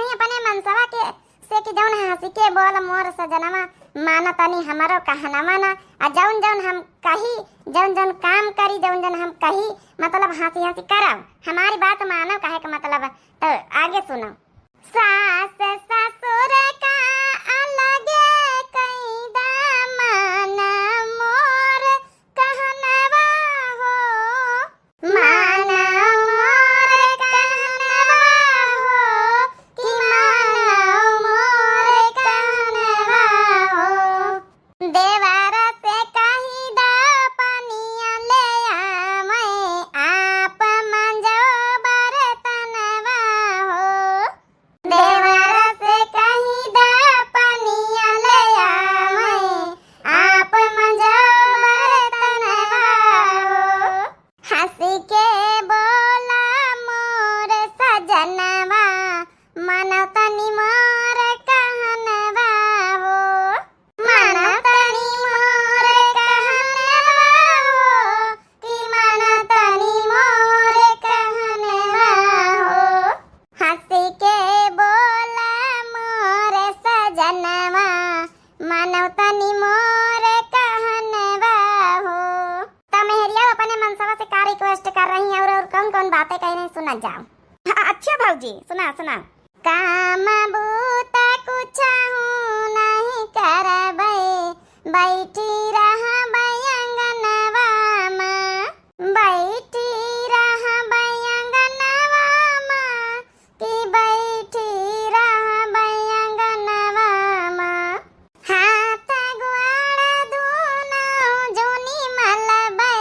रही अपने मनसवा के से कि जौन हंसी के बोल मोर सजनवा माना तनी हमारो कहना माना आ जौन जौन हम कही जौन जौन काम करी जौन जौन हम कही मतलब हंसी हंसी करब हमारी बात मानो कहे का मतलब। तो आगे सुनो। सास ससुर का अलग कैदा माना मोर कहनवा हो माना मोर कहनवा हो कि माना मोर कहनवा हो देवर से कही दा पनिया ले आवे आप मंजो बरतनवा हो देवर से कही दा पनिया ले आवे आप मंजो बरतनवा हो हंसी के बोला मोर सजनवा मानो तनी मोर कहनवा हो मानो तनी मोर कहनवा हो कि मानो तनी मोर कहनवा हो हंसी के बोला मोर सजनवा मानो तनी मोर कहनवा हो। तो मेहरिया अपने मनसवा से का रिक्वेस्ट कर रही है और कौन कौन बातें कह रही सुना जाओ। अच्छा भाऊजी सुना सुना। काम बूता कुछ नहीं करबे बैठी रहबे अंगनवा में बैठी रहबे अंगनवा में कि बैठी रहबे अंगनवा में हाथ गोड़ दूनो जोनी मलबे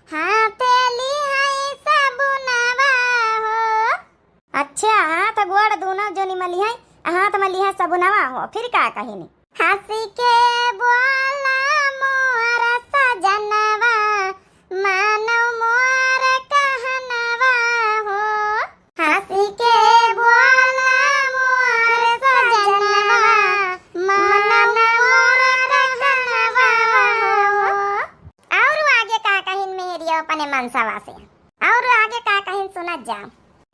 हाथ लिहाई सबुनवा हो। अच्छा हाथ गोड़ दोनों जोनी मलिहाई हाथ मलिहा सबुनवा हो फिर का कहिनी हंसी के बोला मोर सजनवा मानो मोर कहनवा हो हंसी के बोला मोर सजनवा मानो मोर कहनवा हो। और आगे का कहिन मेहरिया अपने मनसवा से और आगे का कहिन सुना जाओ।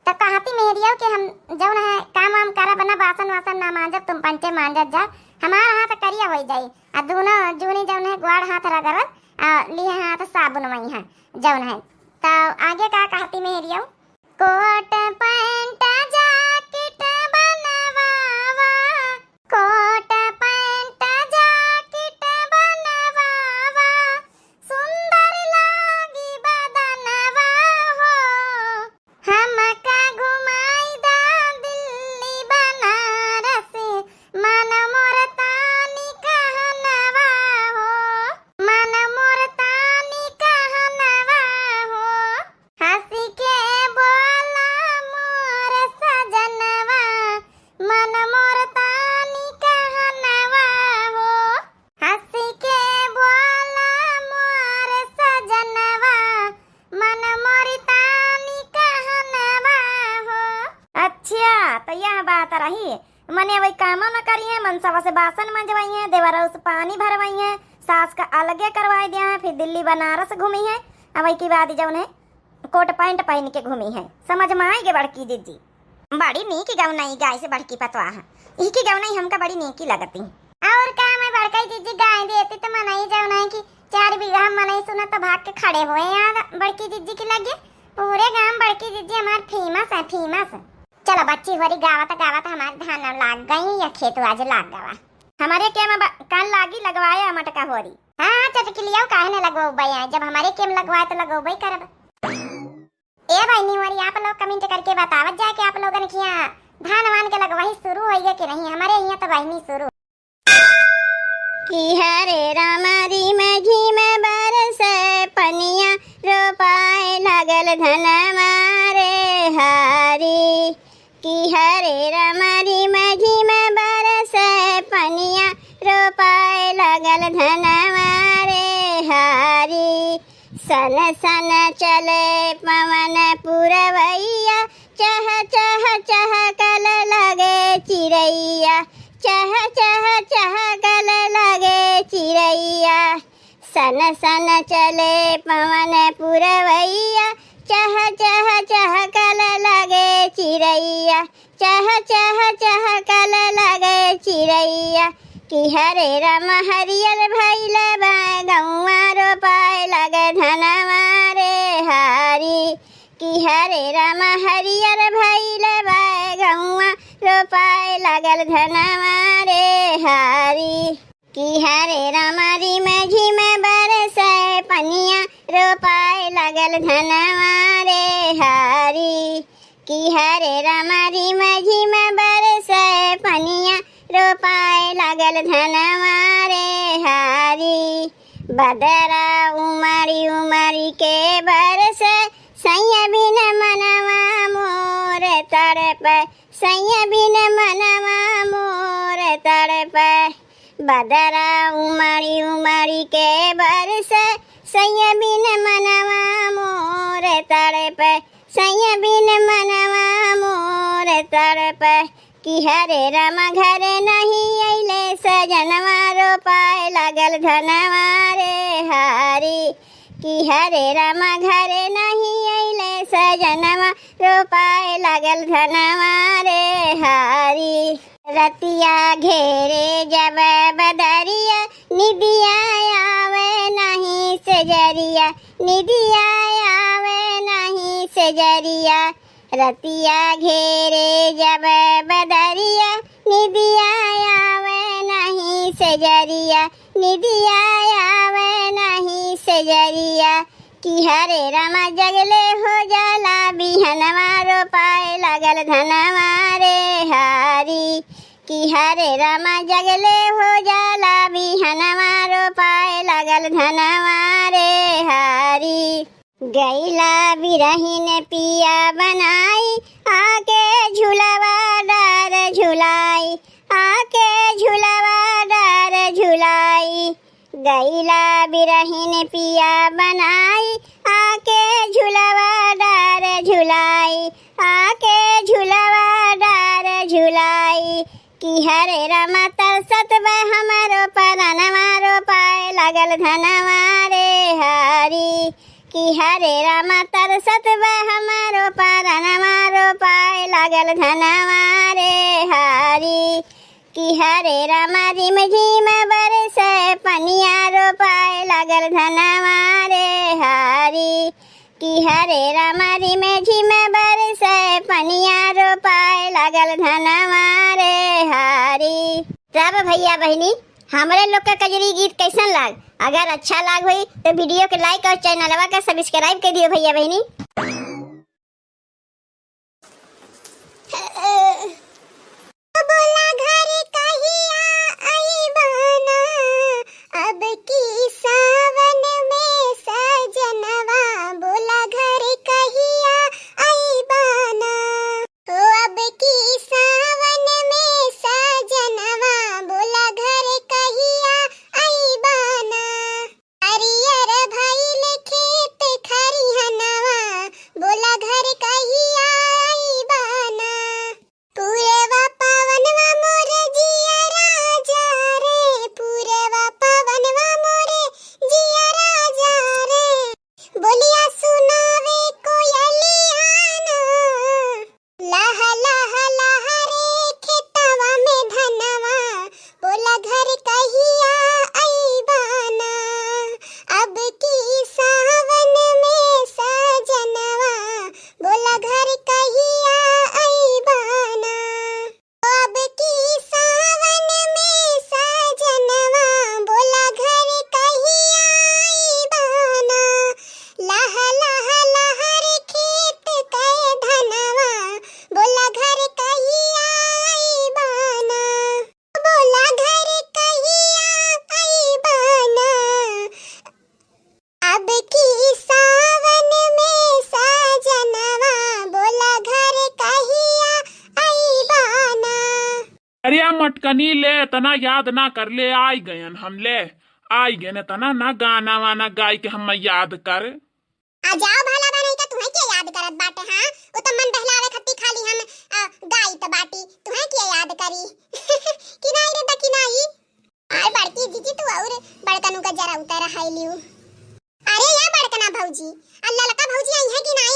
तो कहती मेहरिया कि हम जौन है काम वाम करा बना बासन वासन ना मांजब तुम पंचे मांजत जा हमारा हाथ करिया हो जाई आ दोनों जूनी जौन है ग्वाड़ हाथ रगड़त लिए हाथ साबुन वही है जौन है। तो आगे का कहती मेहरिया कोट पैंट जैकेट बनवावा कोट पैंट जैकेट बनवावा सुंदर लागी बदनवा हो हमका घुमाई दा दिल्ली बनारस मन मोर तानी कहनवा हो मन मोर तानी कहनवा हो हंसी के बोला मोर सजनवा मन मोर तानी कहनवा हो हंसी के बोला मोर सजनवा मन मोर तानी कहनवा हो। अच्छा तो यह बात रही मने वही काम न करी है मनसवा से बासन मंजवाई है देवरा से पानी भरवाई है सास का अलगे करवाई दिया है फिर दिल्ली बनारस घूमी है अब वही की बात जौन है कोट पैंट पहन के घूमी है समझ में आई गे बड़की दीदी बड़ी नीकी गौनाई गाय से बड़की पतवा है ई की गौनाई हमका बड़ी नीकी लगती और का मैं बड़की दीदी गाय देती तो मनाई जौन है कि 4 बीघा मनाई सुना तो भाग के खड़े हुए यार बड़की दीदी की लगे पूरे गांव बड़की दीदी हमार फेमस है फेमस। चलो बच्ची होरी गावत गावत हमारे धान लाग गई या खेत आज लाग गवा हमारे के में कान लागी लगवाया मटका होरी हाँ चटकिलिया काहे न लगवाओ भैया जब हमारे केम लगवाए तो लगवाओ भाई करब। ए भाई निवरी आप लोग कमेंट करके बतावत जाए कि आप लोगन के यहाँ धान वान के लगवाही शुरू होई है कि नहीं हमारे यहाँ तो वही नहीं शुरू कि हरे रामारी में घी में बरस पनिया रोपाए लगल धन मारे हारी कि हरे रामारी में घी में बरस पनिया रोपाए लगल धन मारे हारी सन सन चले पवन पुरवैया चह चह चह कल लगे चिड़ैया चह चह चह कल लगे चिड़ैया सन सन चले पवन पुरवैया चह चह चहकल लगे चिड़ैया, चह चह चहकल लगे चिड़ैया। कि हरे राम हरियर भइल बा गौआ रोपाए लगे धनवा रे हारी। कि हरे राम हरियर भइल बा गौआ रोपाए लगल धनवा रे हारी। कि हरे राम रिम झिम बरसे पनिया रोपाए लगल धनवा रे हारी। कि हरे राम रिम झिम बरसे पनिया रोपाए लगल धनवा रे हारी। बदरा उमरी उमरी के बरसे सैया बिन मनवा मोर तड़प, सैया बिन मनवा मोर तड़प। बदरा उमरी उमरी के बरसे सैया बिन मनवा मोर तड़प, सैया बिन मनवा मोर तड़प। कि हरे राम घर नहीं अइले सजनवा रोपाए लगल धनवा रे हारी। कि हरे राम घर नहीं अइले सजनवा रोपाए लगल धनवा रे हारी। रतिया घेरे जब बदरिया निदिया आवे नहीं सजरिया, निदिया आवे नहीं सजरिया। रतिया घेरे जब बदरिया निदिया आवे नहीं सजरिया, निदिया आवे नहीं सजरिया। कि हरे राम जगले हो जाला बिहनवा रोपाए लगल धनवा रे हारी। कि हरे राम जगले हो जाला बिहनवा रोपाए लगल धनवा रे हारी। गैला बिरहीन पिया बनाई आके झुलवा डार झुलाई, आके झुलवा डार झुलाई। गैला बिरहीन पिया बनाई आके झुलवा डार झुलाई, आके झुलवा डार झुलाई। कि हरे राम तरसत बा हमारो परनवा रोपाए लगल धनवा रे हारी। कि हरे राम तरसत बा हमारो परनवा रोपाए लगल धनवा रे हारी। कि हरे राम रिम झिम बरसे पनिया रोपाए लगल धनवा रे हारी। कि हरे राम रिम झिम बरसे पनिया रोपाए लगल धनवा रे हारी। सब भैया बहनी हमरे लोग का कजरी गीत कैसन लाग? अगर अच्छा लाग हुई तो वीडियो के लाइक और चैनलवा का सब्सक्राइब कर दियो भैया बहनी। बोला घर कहिया आइबाना, अब की सावन में सजनवा बोला घर कहिया आइबाना। अब की सावन में सजनवा बोला घर कहिया आइबाना। हरियर भइल खेत खरिहनवा बोला घर कहिया आइबाना। पूरेवा पवनवा मोरे जिया राजा रे, पूरेवा पवनवा मोरे जिया राजा रे। बोलिया सुनावे कोयलियाना, लह लह लह रे खेतवा में धनवा बोला घर कहिया आइबाना। अब की सावन में सजनवा बोला घर कहिया आइबाना। अब की सावन में सजनवा बोला घर कहिया आइबाना। लह लह लह रे खेत के धनवा बोला घर कहिया आइबाना। बोला घर कहिया आइबाना। अब की सावन में सजनवा बोला घर कहिया आइबाना। अरे मटकनी ले तना याद ना कर ले आई गयन हम ले आई गए न तना ना गाना वाना गाय के हम याद कर। आ जाओ भला बने के तुम्हें क्या याद करत बाटे? हां वो तो मन बहलावे खत्ती खाली हम गाई तो बाटी तुम्हें क्या याद करी? कि नहीं रे बकी नहीं आय बड़की जीजी तू और बड़कनु का जरा उतारा हाई लियो। अरे या बड़कना भौजी अल्लाह लका भौजी आई है कि नहीं?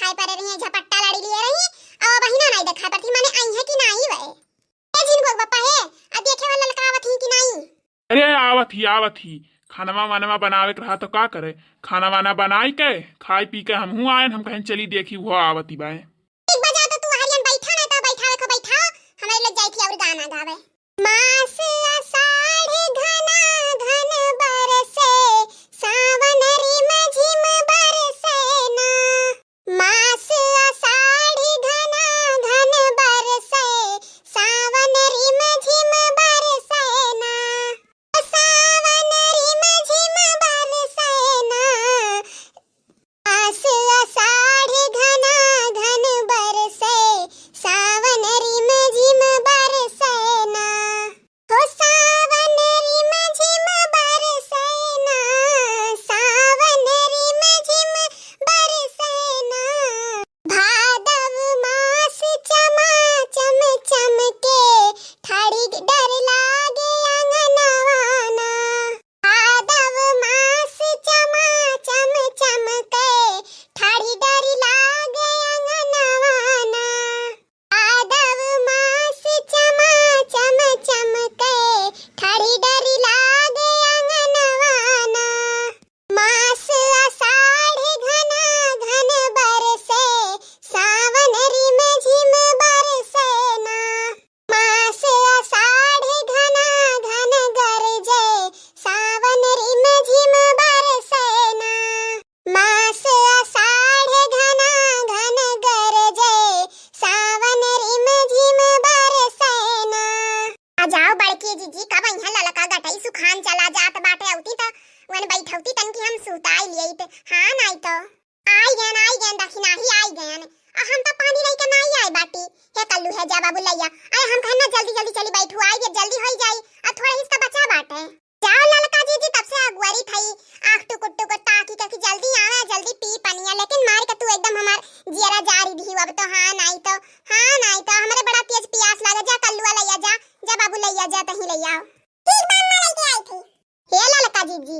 देखाए पर रही झपट्टा लड़ी लिए रही और बहिना नहीं देखाए पर थी माने आई है कि नहीं वे ए जिन भोग बापा है आ देखे वाला लड़का थी कि नहीं। अरे आवत ही खाना वाना बनावे के रहा तो का करे, खाना वाना बनाई के खाई पी के हमहू आए, हम कहीं चली देखी वो आवत ही बाए। एक बजा तो तू हरियन बैठा ना तो बैठावे को बैठा हमारे लग जाई थी और गाना गावे। मास आषाढ़ घना घन बरसे सावन रिम झिम बरसे ना। मास आषाढ़ घना घन बरसे सावन रिम झिम बरसे ना। सावन रिम झिम बरसे ना। मास आषाढ़ घना घन बरसे सावन रिम झिम बरसे ना। हो सावन रिम झिम बरसे ना। सावन रिम झिम बरसे ना। भादव मास चमा चम चमके ठाड़ी डर लागे अंगनवाना। भादव मास चमा चम चमके ठाड़ी डर लागे अंगनवाना। भादव मास चमा चम चमके ठाड़ी डर लागे अंगनवाना। मास आषाढ़ घना घन बरसे सावन रिम झिम बरसे ना। मास आषाढ़ घना घन गरजे सावन रिम झिम बरसे ना। मास आषाढ़ घना घन गरजे सावन रिम झिम बरसे ना। आ जाओ बड़की जीजी कब यहाँ ललका गटई सुखान चला जात बाटे औती त वन बैठौती तन की हम सुताई लियई त हां नहीं तो आई गन दखिना ही आई गन आ हम त पानी लई के नहीं आई बाटी हे कल्लू है जा बाबू लैया आई हम कहना जल्दी चली बैठू आई ये जल्दी होई जाई आ थोड़ा हिस्सा बचा बाटे। जाओ ललका जीजी तब से अगुवारी थई आंख टुकुट ताकी के जल्दी आवे जल्दी पी पनिया लेकिन मार के तू एकदम हमार जियरा जारी भी अब तो हां नहीं तो हमरे बड़ा तेज प्यास लागे जा कल्लुआ लैया जा बाबू लैया जा तही लैया ठीक बात मार के आई थी। हे ललका जीजी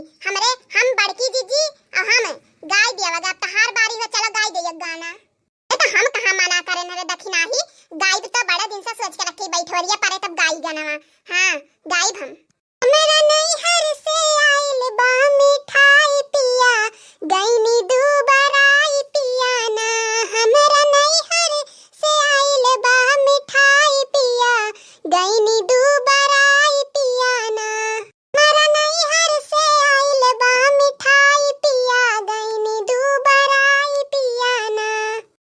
हम बड़की जीजी और हम गाय दियावा तहार बारी हो चलो गाय देय गाना ए तो हम कहां मना करे न रे दखिना ही गाय तो बड़ा दिन से सोच के रखी बैठोरिया परे तब गाय गाना हां गाय हम हमरा नहीं हर से आइल बा मिठाई पिया गईनी दुबराई पिया ना। हमरा नहीं हर से आइल बा मिठाई पिया गईनी दुबराई पिया ना। हमरा नहीं हर से आइल बा मिठाई पिया गईनी दुबराई पिया ना।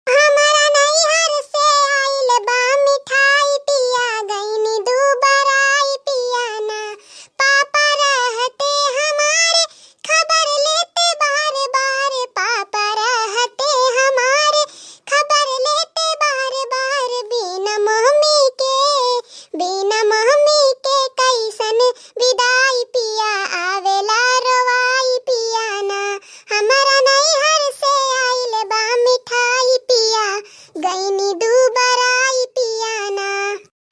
हमरा नहीं हर से आइल बा मिठाई पिया गईनी दुबराई पिया ना। पापा रहते हमारे खबर लेते बार बार। पापा रहते हमारे खबर लेते बार बार। बिना मम्मी के कैसन विदाई पिया आवेला रोवाई पिया ना। हमरा नहीं हर से आइल बा मिठाई पिया गईनी दुबराई पिया ना।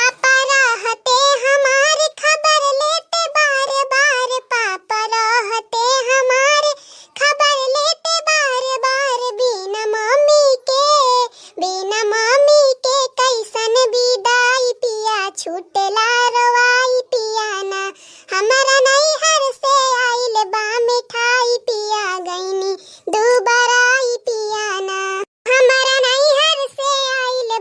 पापा रहते हमारे खबर लेते बार बार। पापा रहते हमारे खबर लेते बार बार। बिना मम्मी के कैसन विदाई पिया छूटेला रोवाई पिया ना। हमरा नहीं हर से आइल बा मिठाई पिया गईनी दुबराई पिया ना। हमरा नहीं हर से आइल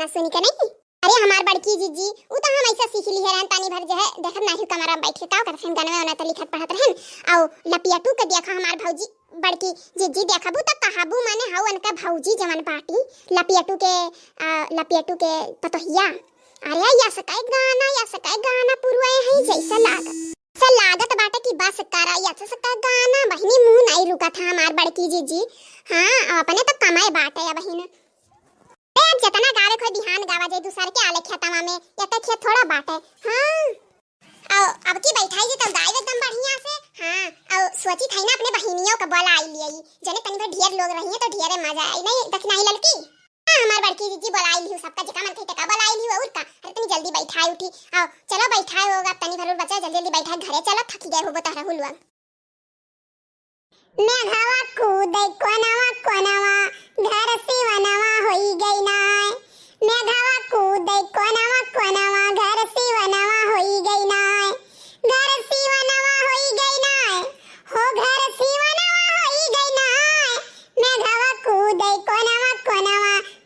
गाना सुन के नहीं। अरे हमार बड़की जीजी उ तो हम ऐसा सीख ली है रहन तानी भर जो है देखत नाही कमरा बैठ के का करत हन गाना में तो लिखत पढ़त रहन। औ लपियाटू के देखा हमार भौजी बड़की जीजी देखबू त कहबू माने हाउ अनका भौजी जवन पार्टी लपियाटू के पतोहिया। अरे या सकाय गाना पुरवाए है जैसा लागत बाटे कि बस करा या सका गाना बहिनी मुंह नहीं रुका था हमार बड़की जीजी। हां अपने तो कमाए बाटे या बहिन ए जतना गावे कोई बिहान गावा जाए दूसर के आले खेतवा में या त खेत थोड़ा बाटे। हां अब की बैठाई जी तो गाय एकदम बढ़िया से। हां और सोची थई ना अपने बहिनियों का बोला आई लियई जने तनी भर ढेर लोग रही तो ढेरे मजा आई नहीं देखना ही लड़की। हां हमार बड़की जीजी बोलाई लियो सबका जिका मन थे तका बोलाई लियो और का। अरे तनी जल्दी बैठाई उठी आओ चलो बैठाए होगा तनी भर बच्चा जल्दी बैठा घरे चलो थक गए हो बता हुलवा। मेघवा कूदे कोनवा घर सिवनवा होई गई नाय। मेघवा कूदे कोनवा घर सिवनवा होई गई नाय। घर सिवनवा होई गई नाय हो घर सिवनवा होई गई नाय। मेघवा कूदे कोनवा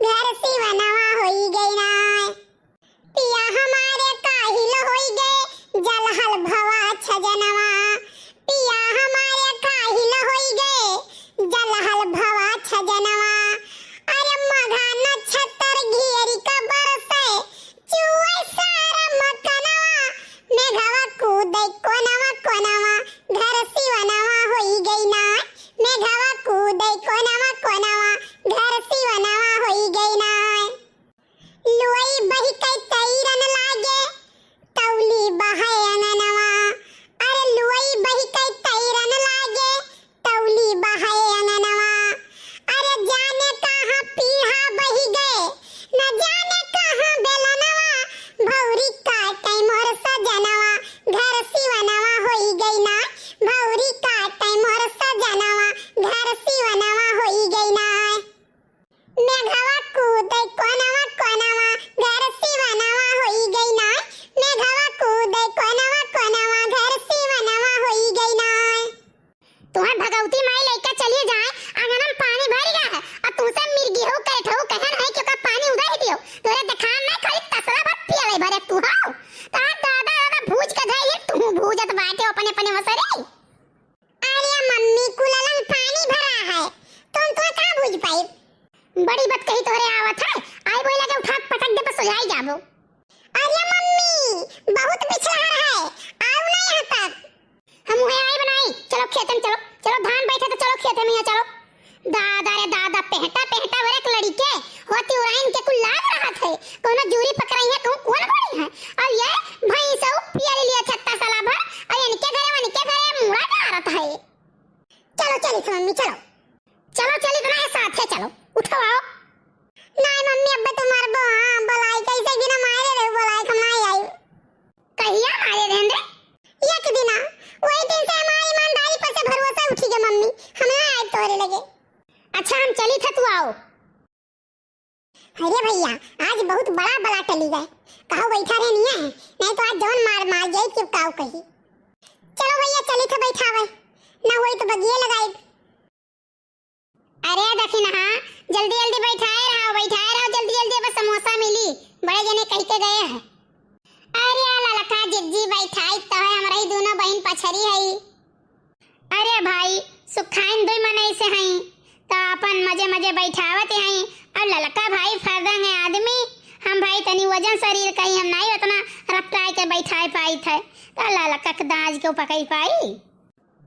घर सिवनवा होई गई नाय। पिया हमारे काहिल होई गए जलहल भवा छजनवा। पिया हमारे काहिल होई गए जलहल भवा छजनवा। अरे मघा नक्षत्र घेरी का बरसे चुए सारा मकनवा। मेघवा कूदे कोनवा घर सिवनवा होई गई नाय। मेघवा कूदे कोनवा घर सिवनवा होई गई नाय। लुई बही कई तैरन लागे तौली बहाय अंगनवा। अरे लुई बही कई तैरन लागे तौली बहाय अंगनवा। अरे जाने कहां पीढ़ा बही गए न जाने कहां बेलनवा। भौरी काटे मोर सजनवा घर सिवनवा होई गई नाय। भौरी काटे मोर सजनवा घर सिवनवा होई गई नाय। मेघवा कूदे कोनवा घर सिवनवा होई गई नाय। मेघवा कूदे कोनवा घर सिवनवा होई गई नाय। तुहार भगवती माई लइका चली जाए आंगन में पानी भर गया है और तू से मिर्गी हो कैठो कहन है कि का पानी उड़ाई दियो तोरे देखान नहीं खाली तसला भर पियले भरे तू हो ता दादा भूज के गई तू भूजत बाटे अपने वसरे। अरे मम्मी कुललन पानी भरा है तुम तो का भूज पाई। बड़ी बात कही तोरे आवत है आई बोला के उठा पटक दे पर सुझाई जाबो। अरे मम्मी बहुत पिछड़ा है आओ ना यहां तक हम हुए आई बनाई चलो खेत में चलो धान बैठे तो चलो खेत में चलो। दादा रे दादा पहटा भरे एक लड़के होती उराइन के कुल लाग रहा थे कोनो जूरी पकड़ाई है कौन बड़ी है और ये भैंस सब पिया लिया छत्ता साला भर और इनके घरे मुड़ा डालत है। चलो चली मम्मी चलो चली तुम्हारे साथ है चलो उठो आओ। नहीं मम्मी अब तुम्हार बोलाई कैसे गिना मारे रे बोलाई हम नहीं आई। कहिया मारे देन रे एक दिन वही दिन से हमारी ईमानदारी पर से भरोसा उठी गया मम्मी हम ना आए तोरे लगे। अच्छा हम चली थे तू आओ। अरे भैया आज बहुत बड़ा टली गए कहो बैठा रे नहीं तो आज जौन मार जाई क्यों काऊ कही। चलो भैया चली थे बैठावे ना होई तो बगिए लगाई। अरे देखी ना जल्दी बैठाए रहो जल्दी बस समोसा मिली बड़े जने कह के गए हैं। अरे ललका जिज्जी बैठाई तो है हमरा ही दोनों बहन पछरी है। अरे भाई सुखाइन दुई मने से हई तो अपन मजे बैठावत हई और ललका भाई फरदंग है आदमी हम भाई तनी वजन शरीर का ही हम नहीं उतना रफ्तार के बैठाए पाई थे तो ललका के दाज के पकई पाई।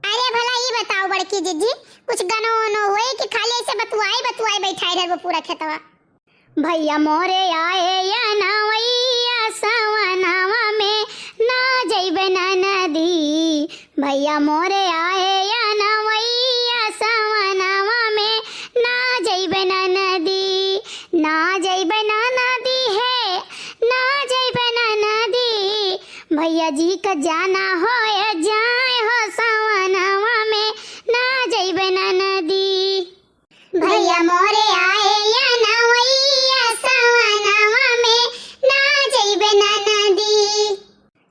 अरे भला ये बताओ बड़की जिज्जी कुछ गनो होए कि खाली ऐसे बतुआई बैठाई रहे वो पूरा खेतवा। भैया मोरे आए या नवैया सवनवा में ना जइबे ना नदी। भैया मोरे आए या नवैया सवनवा में ना जइबे ना नदी। ना जइबे ना नदी है ना जइबे ना नदी। भैया जी का जाना हो या जाए हो सवनवा में ना जइबे ना नदी। भैया मोरे आए या नवैया सवनवा में ना जइबे ना नदी।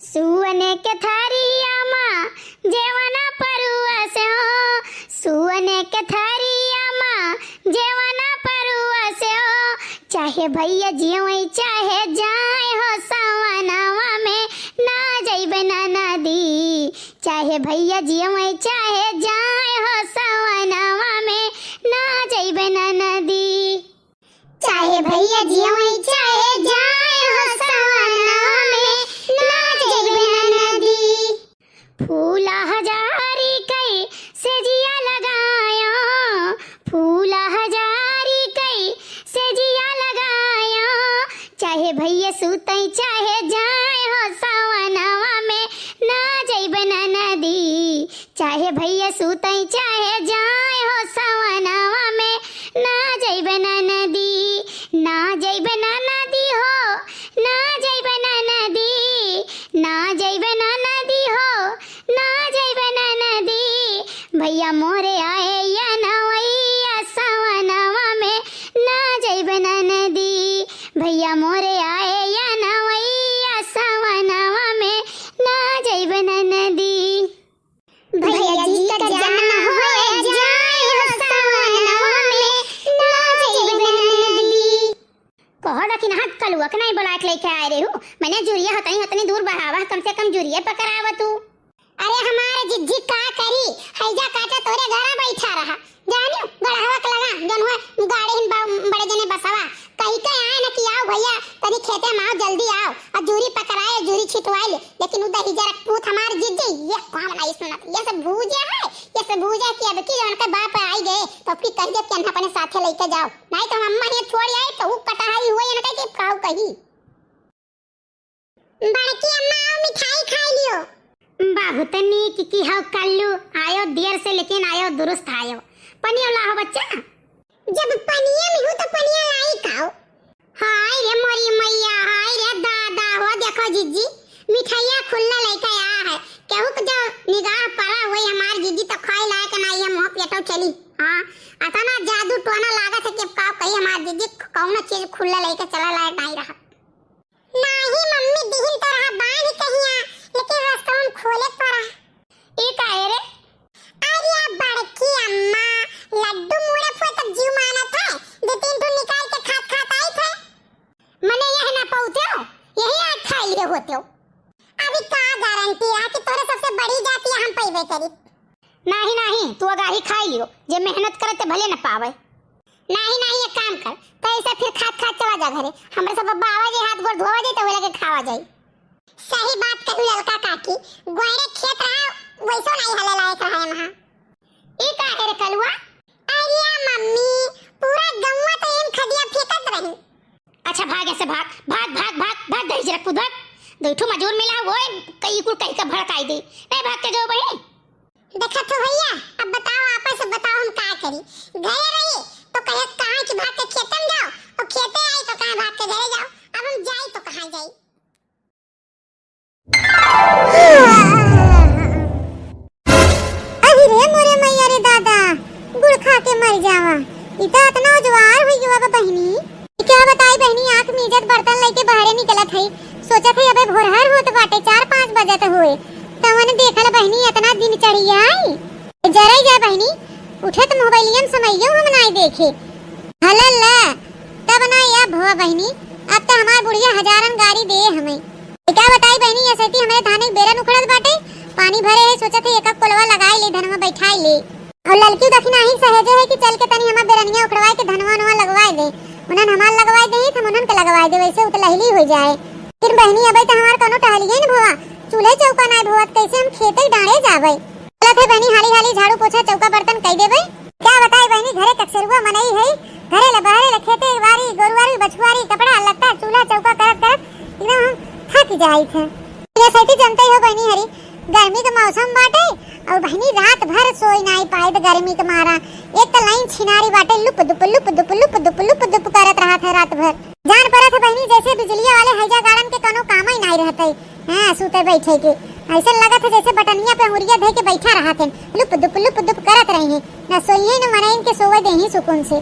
सुअने के थरिया माँ जेवना परुआ से हो सुअने के थरिया माँ जेवना परुआ से हो चाहे चाहे भैया जियवई चाहे जाए हो सवनावा में ना जइबे ना नदी। चाहे भैया जियवई चाहे जाए हो सवनावा में ना जइबे ना नदी। चाहे भैया जियवई चाहे जाए हो सवनावा में ना जइबे ना नदी। फूला हजारी कई से जिया लगाया, फूला हजारी कई से जिया लगाया। चाहे भैया सुतई चाहे जाए हो सवनावा में ना जइबे ना नदी। चाहे भैया सुतई चाहे जाए हो सवनावा में ना जइबे ना नदी। ना जइबे ना नदी हो, ना जइबे ना नदी, ना जइबे ना नदी हो, ना जइबे ना नदी। भैया मोरे आए या नवैया सवनावा में ना जइबे ना नदी। भैया मोरे आए या नवैया सवनावा में ना जइबे ना नदी। भैया जी का जन्म होए जाए हो सवनावा में ना जइबे ना नदी। कहो लेकिन हाथ कलुआ के नहीं बुलात लेके आए रे हो। मैंने जुरिया हतनी दूर बढ़ावा, कम से कम जुरिया पकड़ावा तू। अरे हमारे जिज्जी का करी हैजा काटा तोरे घरा बैठा रहा जानियो गड़हवा के लगा जन हुआ गाड़ी हिन बड़े जने बसवा कहीं के आए ना कि आओ भैया तनी खेते में आओ जल्दी आओ और जूरी पकड़ाए जूरी छिटवाई ले। लेकिन उधर ही जरा पूत हमारे जिज्जी ये काम नहीं सुनत, ये सब भूजा है, ये सब भूजा कि अब की जन के बाप आई गए तो अपनी कह दे कि अपने साथे लेके जाओ, नहीं तो अम्मा ये छोड़ आई तो कटाई हुई ना कह के खाओ कही। बड़की अम्मा आओ मिठाई खा लियो। बहुत नीक की हो कल्लू, आयो देर से लेकिन आयो दुरुस्त आयो। पनिया लाओ बच्चा। जब पनिया में हूं तो पनिया लाई खाओ। हाय रे मोरी मैया, हाय रे दादा, हो देखो जिज्जी मिठाइया खुल्ला लेके आया है। केहू को जो निगाह पड़ा हुई हमार जिज्जी तो खाई लायक नहीं है, मुंह पेटो चली। हां अतना जादू टोना लागत है कि का कही हमार जिज्जी कौनो चीज खुल्ला लेके चला लायक नहीं रहा। नहीं मम्मी दिहिन तो रहा बांध कहिया लेकिन रास्ता में खोले पड़ा। ई काहे रे? अरे बड़की अम्मा लड्डू मुड़े फो तब जीव माना था, दो तीन तो निकाल के खात आई थे। मने यह ना पाउते हो, यही आज खा लिए होते हो। अभी का गारंटी है कि तोरे सबसे बड़ी जाती है हम पैवे करी। नहीं तू अगाही खा लियो, जे मेहनत करे ते भले न पावे। नहीं एक काम कर पैसा फिर खात चला जा घरे, हमरे सब बब्बा आवा जे हाथ गोड़ धोवा दे तो वे लगे खावा जाई। सही बात कहू ललका काकी, गोरे खेत रहा वैसो नहीं हले लायक रहा है वहां। ई काहे रे कलुआ? अरे मम्मी पूरा गौवा तो एम खदिया फेंकत रही। अच्छा भाग ऐसे भाग भाग भाग भाग भाग दही जरा कूद भाग। दोठो मजूर मिला वो कई कुल कहीं का भड़काई दे, नहीं भाग के जाओ बहन। देखा तो भैया अब बताओ आपस में बताओ हम का करी। घरे रही तो कहे कहां की भाग के खेतन जाओ और खेते आई तो कहां भाग के घरे जाओ, अब हम जाई तो कहां जाई। अरे रे मोरे मैया रे दादा गुड़ खा के मर जावा, इतना इतना जवार हुई गवा बहनी। क्या बताई बहनी आंख में इज्जत बर्तन लेके बाहर निकलत है, सोचा था अबे भोरहर होत बाटे 4-5 बजे त हुए तवने देखल बहनी इतना दिन चढ़ी आई। जरा जा बहनी उठे तो मोबाइलियम समइयो हम नहीं देखे हलल तब ना या भवा बहनी। अब तो हमार बुढ़िया हजारन गाड़ी दे हमें। क्या बताई बहनी ऐसे ही हमारे धाने बेरन उखड़त बाटे, पानी भरे है, सोचा था एक कोलवा लगाई ले धनवा बैठाई ले और लड़की दखिना ही सहेजे है कि चल के तनी हमार बेरनिया उखड़वाए के धनवा नवा लगवाए दे, उन्हन हमार लगवाए दे हम उन्हन के लगवाए दे, वैसे उतलहली हो जाए। फिर बहनी अबे तो हमार कोनो टहलिए न भवा, चूल्हे चौका नहीं भवत कैसे हम खेते डांडे जावे। चलत है बहनी हाली हाली झाड़ू पोछा चौका बर्तन कई देबे। क्या बताई बहनी घरे कक्सरुआ मनई है, घरे ले बहरे ले खेते वारी गोरुवारी बछुआरी कपड़ा लत्ता चूल्हा चौका करत करत एकदम हम थक जाई थे। ये सही जानते हो बहनी हरी गर्मी का मौसम बाटे और बहनी रात भर सोई नहीं पाए तो गर्मी के मारा एक तो लाइन छिनारी बाटे लुप दुप करत रहा था रात भर। जान पड़ा था बहनी जैसे बिजलिया वाले हैजा गार्डन के कोनो काम ही नहीं रहते। हां सूते बैठे के ऐसा लगा था जैसे बटनिया पे अंगुरिया धे के बैठा रहा थे, लुप दुप करत रही है, न सोइए न मनाइन के सोवे दे ही सुकून से।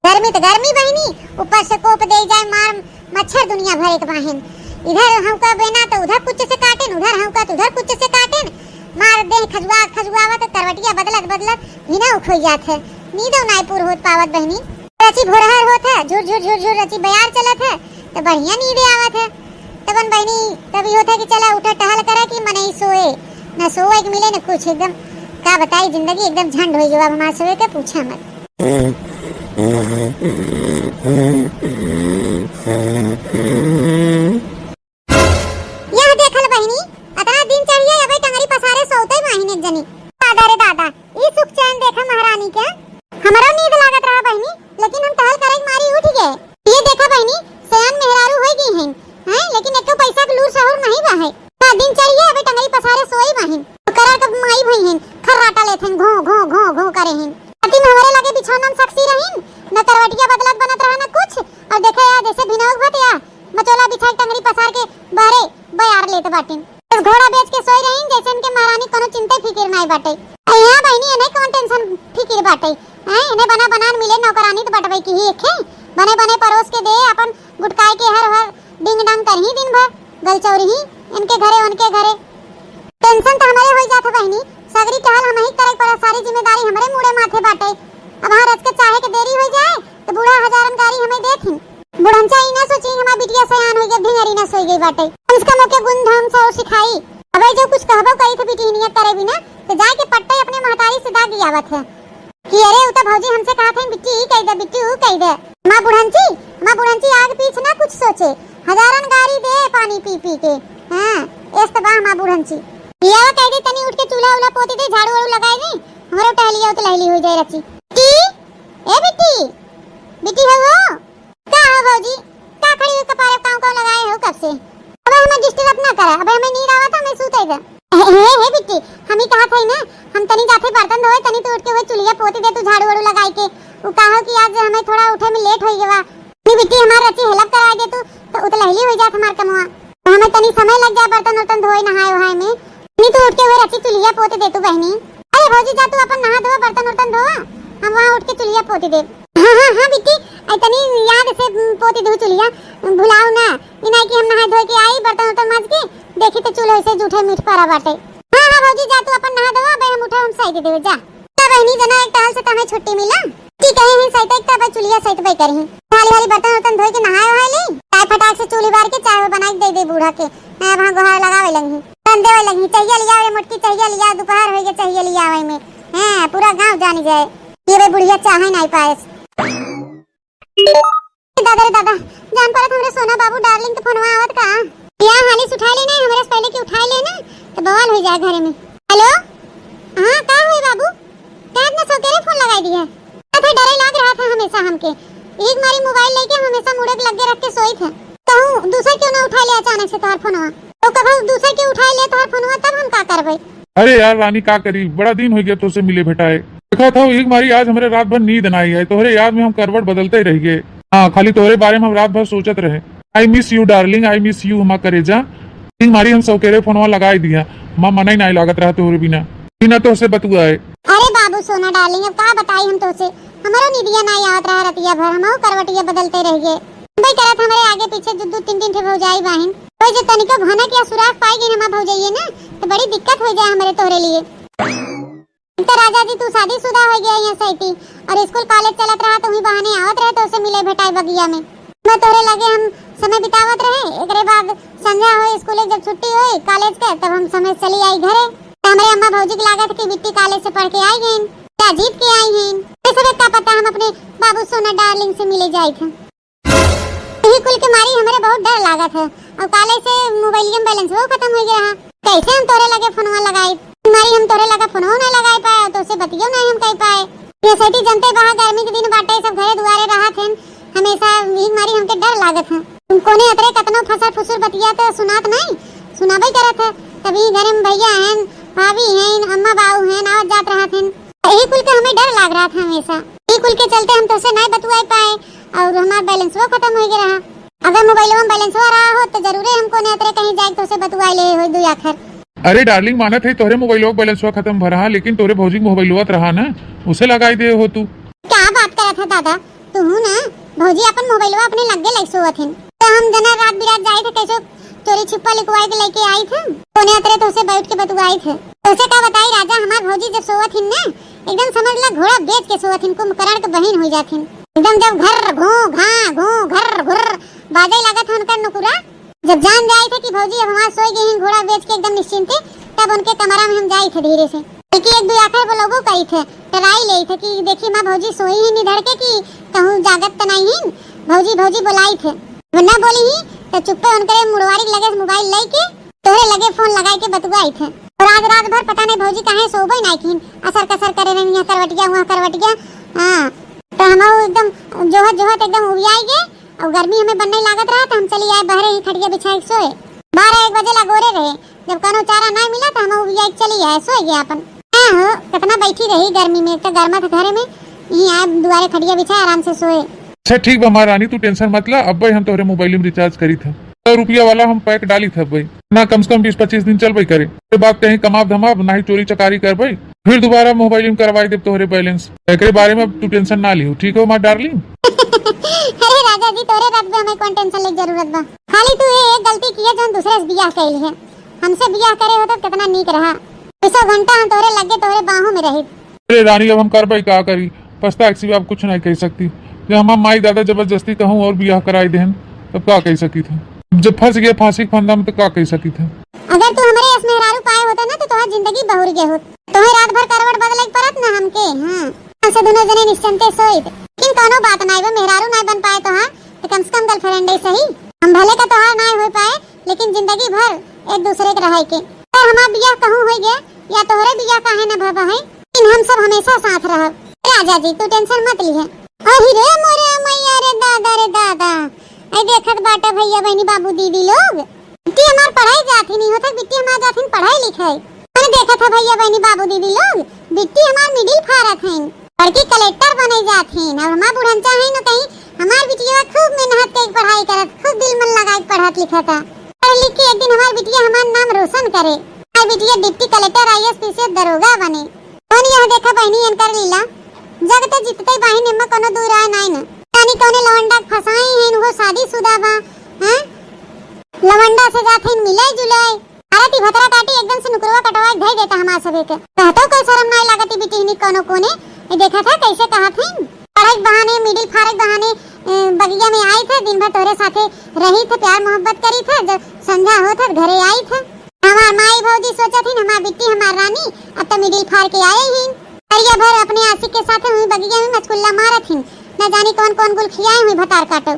गर्मी तो गर्मी बहनी ऊपर से कोप दे जाए मार मच्छर दुनिया भर एक बहन, इधर हमका बेना तो उधर कुछ से काटेन, उधर हमका तो उधर कुछ से काटेन, मार दे खजुआ तो करवटिया बदलत बिना उखो जात है, नींद नहीं पूर होत पावत बहनी। रची भोरहर होत है, झुर झुर झुर झुर रची बयार चलत है, तो बढ़िया नींद आवत है। तबन बहनी तभी होता कि चला उठा टहल करा कि मनई सोए न सोए के मिले न कुछ, एकदम का बताई जिंदगी एकदम झंड हो गई। अब हमारे सोए के पूछा मत। यह देखल बहनी अतना दिन चाहिए अबे टंगरी पसारे सोते महीने जनी। दादा रे दादा ई सुख चैन देखा महारानी के हमारा नींद लागत रहा बहनी, लेकिन हम टहल करे मारी उठ गए। ये देखा बहनी सयान मेहरारू हो गई हैं हैं, लेकिन एको पैसा के लूर सहूर नहीं बाहे। दिन चाहिए अबे टंगरी पसारे सोई बहन करा कब माई भई हैं खर्राटा लेथन घो घो घो घो करे हैं। अति हमारे लगे बिछौना में सक्सी रहीन न करवटिया बदलत बनत रहा न कुछ। और देखा या जैसे भिनौक भत या मचोला बिछाई टंगरी पसार के बाहरे बयार लेत बाटिन। इस घोड़ा बेच के सोई रहीन जैसे इनके महारानी कोनो चिंता फिकिर नहीं बाटे। यहाँ बहनी इन्हें कौन टेंशन फिकिर बाटे हैं, इन्हें बना बनान मिले नौकरानी तो बटवाई की ही एक है। बने बने परोस के दे अपन गुटकाई के हर हर डिंग डंग कर ही दिन भर गलचौरी ही इनके घरे उनके घरे। टेंशन तो हमारे हो जाता बहनी, सगरी टहल हम ही करे पर सारी जिम्मेदारी हमारे मुड़े माथे बाटे। अब हर रच के चाहे के देरी हो जाए तो बूढ़ा हजारन गाड़ी हमें देखिन। बुढ़नचा ही ना सोची हमार बिटिया सयान हो गई ढिंगरी ना सोई गई बाटे। इसका मौके गुण धर्म से और सिखाई। अबे जो कुछ कहबो करी थे बिटी नियत करे बिना तो जाए के पट्टे अपने महतारी से दागी आवत है कि अरे उता भौजी हमसे कहा था बिट्टी कह दे बिट्टी कह दे। मां बुढ़नची आग पीछ ना कुछ सोचे, हजारन गाड़ी दे पानी पी पी के। हां एस्तबा मां बुढ़नची या कह दे तनी उठ के चूल्हा उला पोती दे झाड़ू वाड़ू लगाए दे हमरो टहलिया तो लहली हो जाए रची। की ए बिट्टी हो का हो भौजी का खड़ी हो कपारे काऊ लगाए हो कब से। अब हमें डिस्टर्ब ना करे, अब हमें नींद आवत हमें सूते दे। हे बिट्टी हम ही कहा था ना हम तनी जाते बर्तन धोए तनी तो उठ के वो चूल्हा पोती दे तू झाड़ू वाड़ू लगाई के। वो कहा कि आज हमें थोड़ा उठे में लेट हो गया नी बिट्टी हमार रची हेल्प करा दे तू तो उतलहली हो जात हमार कमवा। हमें तनी समय लग जाए बर्तन वर्तन धोए नहाए वहाए में नी तो उठ के वो रची चूल्हा पोती दे तू बहनी। अरे भौजी जा तू अपन नहा धोआ बर्तन वर्तन धोआ हम वहां उठ के चूल्हा पोती दे। हां बिट्टी तनी याद से पोती दो चूल्हा भुलाओ ना इना कि हम नहा धोए के आई बर्तन वर्तन मांज के देखी तो चूल्हे से जूठे मीठ पड़ा बाटे। हां भौजी जा तू अपन नहा धोआ बे हम उठा हम सही दे देवे जा। तब बहनी जना एक टहल से तमे छुट्टी मिला की कहे हैं सही तक तब चूल्हा सहित बई करही हाली हाली बर्तन वर्तन धोए के नहाए वहाए ले चाय फटाक से चूल्ही बार के चाय बनाई दे दे बूढ़ा के। मैं वहां गोहार लगावे लगी तन देवे लगी चाहिए लिया रे मोटकी चाहिए लिया दोपहर हो गए चाहिए लिया वही में। हां पूरा गांव जान जाए ये रे बुढ़िया चाहे नहीं पाए। दादा रे दादा जान पर हमरे सोना बाबू डार्लिंग के फोनवा आवत का या हाली उठा ले नहीं हमरे पहले की उठा ले ना तो बवाल हो जाए घरे में। हेलो हां का है बाबू कैद ना सो तेरे फोन लगाई दिया था डरे लग रहा था हमेशा हमके एक मारी मोबाइल लेके हमेशा मुड़े के लगे रख के सोई थे कहूं दूसरा क्यों ना उठा ले अचानक से तोहर फोनवा तो कभी दूसरा क्यों उठा ले तोहर फोनवा तब हम का करबे। अरे यार रानी का करी बड़ा दिन हो गया तो से मिले भेटाए देखा था एक मारी आज हमारे रात भर नींद ना आई है तोहरे याद में हम करवट बदलते ही रह गए। हाँ खाली तोहरे बारे में हम रात भर सोचत रहे। I miss you darling I miss you हमा करे जा एक मारी हम सौकेरे फोनवा लगाई दिया मां मना ही नहीं लागत रहा तोहरे बिना बिना तो से बतुआ है। अरे बाबू सोना डार्लिंग अब का बताई हम तो से हमारो निदिया ना आवत रहा रतिया भर हम करवटिया बदलते रह गए भाई करत हमारे आगे पीछे दो तीन ठे भौजाई बहन कोई जो तनिको भनक या सुराग पाई गई हमार भौजाइए ना तो बड़ी दिक्कत हो जाए हमारे तोहरे लिए। तो राजा जी तू शादीशुदा हो गया यहाँ सैती और स्कूल कॉलेज चलत रहा तुम ही बहाने आवत रहे तो उसे मिले भेटाई बगिया में मैं तोरे लगे हम समय बितावत रहे। एकरे बाद संध्या हो स्कूल जब छुट्टी हुई कॉलेज के तब हम समय चली आई घरे तो हमारे अम्मा भौजी की लागत की बिट्टी कॉलेज से पढ़ के आई गई क्या जीत के आई हैं तो सब का पता हम अपने बाबू सोना डार्लिंग से मिले जाए थे। यही कुल के मारी हमारे बहुत डर लागत है और कॉलेज से मोबाइल में बैलेंस वो खत्म हो गया कैसे हम तोरे लगे फोनवा लगाई मारी हम तोरे लगा फोनवा नहीं लगाई पाए तो उसे बतियो नहीं हम कह पाए। ये सैती जनते बाहर गर्मी के दिन बाटे सब घरे दुआरे रहा थे हमेशा यही मारी हमके डर लागत है कोने अतरे कतनो फसर फुसर बतिया तो सुनात नहीं सुनाबे करत है कभी घरे में भैया हैं भाभी हैं अम्मा बाबू हैं आवत जात रहा थे यही कुल के हमें डर लाग रहा था हमेशा यही कुल के चलते हम तो से नहीं बतुआई पाए और हमारा बैलेंस वो खत्म हो गया रहा। अगर मोबाइल में बैलेंस हो रहा हो तो जरूर हमको ने अतरे कहीं जाए तो से बतुआई ले हो दो आखिर। अरे डार्लिंग माना थे तोरे मोबाइल बैलेंस खत्म भरा लेकिन तोरे भौजी मोबाइल रहा ना उसे लगाई दे हो तू क्या बात करा था दादा तू ना भौजी अपन मोबाइल अपने लगे लग सोवत हन तो हम जना रात बिरात जाए थे कैसे चोरी छिपा लिखवाई के लेके आई थे कोने अतरे तो उसे बैठ के बतुआई थे तो उसे का बताई राजा हमार भौजी जब सोवत हन ना एकदम समझ ला घोड़ा बेच के सोवत हन कुंभकर्ण के बहन हो जाथिन एकदम जब घर घुर बाजे लागत है उनका नुकुरा। जब जान जाए थे कि भौजी अब हमार सोई गई हैं घोड़ा बेच के एकदम निश्चिंत थे, तब उनके कमरा में हम जाए थे धीरे से। बल्कि एक दो आकर वो लोगों कही थे टराई ले थे कि देखी माँ भौजी सोई ही नहीं धड़के कि कहूँ जागत तो नहीं है। भौजी बुलाई थे, वरना बोली ही तो चुप्पे उनके मुड़वारी लगे मोबाइल लेके तोरे लगे फोन लगाई के बतुआई थे। और आज रात भर पता नहीं भौजी कहाँ सोबई नहीं थी, असर कसर करे रही, यहाँ करवट गया। हाँ तो हम एकदम जोहत एकदम उबियाई गए और गर्मी हमें बनने लागत रहा तो हम चली आए बहरे ही खटिया बिछाई सोए। 12-1 बजे लगोरे रहे, जब कोनो चारा नहीं मिला तो हम उबियाई चली आए सोए गए अपन। हो कितना बैठी रही गर्मी में, तो गर्मा था घरे में, यहीं आए दुआरे खटिया बिछाए आराम से सोए। अच्छा ठीक बा हमारा रानी, तू टेंशन मत ला। अब भाई हम तोहरे मोबाइल में रिचार्ज करी था, 100 रुपया वाला हम पैक डाली था भाई ना, कम से कम 20-25 दिन चल भाई करे। फिर बात कहीं कमाब धमाब ना ही चोरी चकारी कर भाई, फिर दोबारा मोबाइल में करवाई दे तोहरे बैलेंस। एकरे बारे में तू टेंशन ना ली, ठीक हो माँ डार्लिंग। अरे राजा जी तोरे बात में हमें कौन टेंशन ले जरूरत बा, खाली तू एक गलती किए जो दूसरे से बियाह कैली है। हमसे बियाह करे हो तो कितना नीक रहा, 2 घंटा हम तोरे लगे तोरे बाहों में रही। अरे रानी अब हम कर भाई का करी, पछता एक आप कुछ नहीं कह सकती। जब हम माई दादा जबरदस्ती कहूँ और बियाह कराई देहन तब का कह सकी था, जब फंस गया फांसी के फंदा में तो का कह सकी था। अगर तू हमारे इस मेहरारू पाए होता ना तो तुम्हारी जिंदगी बहुर गए होत, तुम्हें रात भर करवट बदले परत ना हमके। हाँ हमसे दोनों जने निश्चिंते सोई, लेकिन कोनो बात नहीं वो मेहरारू नहीं बन पाए तो हाँ तो कम से कम गर्लफ्रेंड ही सही। हम भले का तोहार नहीं हो पाए लेकिन जिंदगी भर एक दूसरे के रहे के। अगर हमारा बियाह कहूँ हो गया या तोहरे बियाह काहे न भबा है, लेकिन हम सब हमेशा साथ रह। राजा जी तू टेंशन मत ली है। अहि रे मोरे मैया रे दादा ऐ देखत बाटा भैया बहनी बाबू दीदी लोग, बिट्टी हमार पढ़ाई जाती नहीं होता, बिट्टी हमार जाती पढ़ाई लिखाई। मैंने देखा था भैया बहनी बाबू दीदी लोग, बिट्टी हमार मिडिल फारत है, लड़की कलेक्टर बने जाती है। और हमार बुढ़ंचा है न कहीं हमार बिटिया खूब मेहनत के पढ़ाई करत, खूब दिल मन लगा के पढ़त लिखत है। पढ़ लिख के एक दिन हमार बिटिया हमार नाम रोशन करे, हमार बिटिया डिप्टी कलेक्टर IAS PCS दरोगा बने। कौन यह देखा बहनी इनकर लीला, जगते जीतते बहनी में कोनो दूर आए नहीं न, यानी कोने लवंडा फसाई हैं वो शादीशुदा बा। हैं लवंडा से जाथे मिले जुलाए अरे भतरा काटी एकदम से नुकरवा कटवाए धई देता हमार सबे के। कहतो कोई शर्म नहीं लागती बिटिहनी कोनो कोने। ये देखा था कैसे कहा थे पढ़ाई बहाने मिडिल फारक बहाने बगिया में आई थे, दिन भर तोरे साथे रही थे, प्यार मोहब्बत करी थे, जब संध्या हो था घरे आई थे। हमार माई भौजी सोचा थी हमार बिट्टी हमार रानी अब तो मिडिल फार के आए ही करिया भर अपने आशिक के साथ हुई बगिया में मचकुल्ला मारत थी, न जानी कौन कौन गुल खियाए हुई भतार काटो।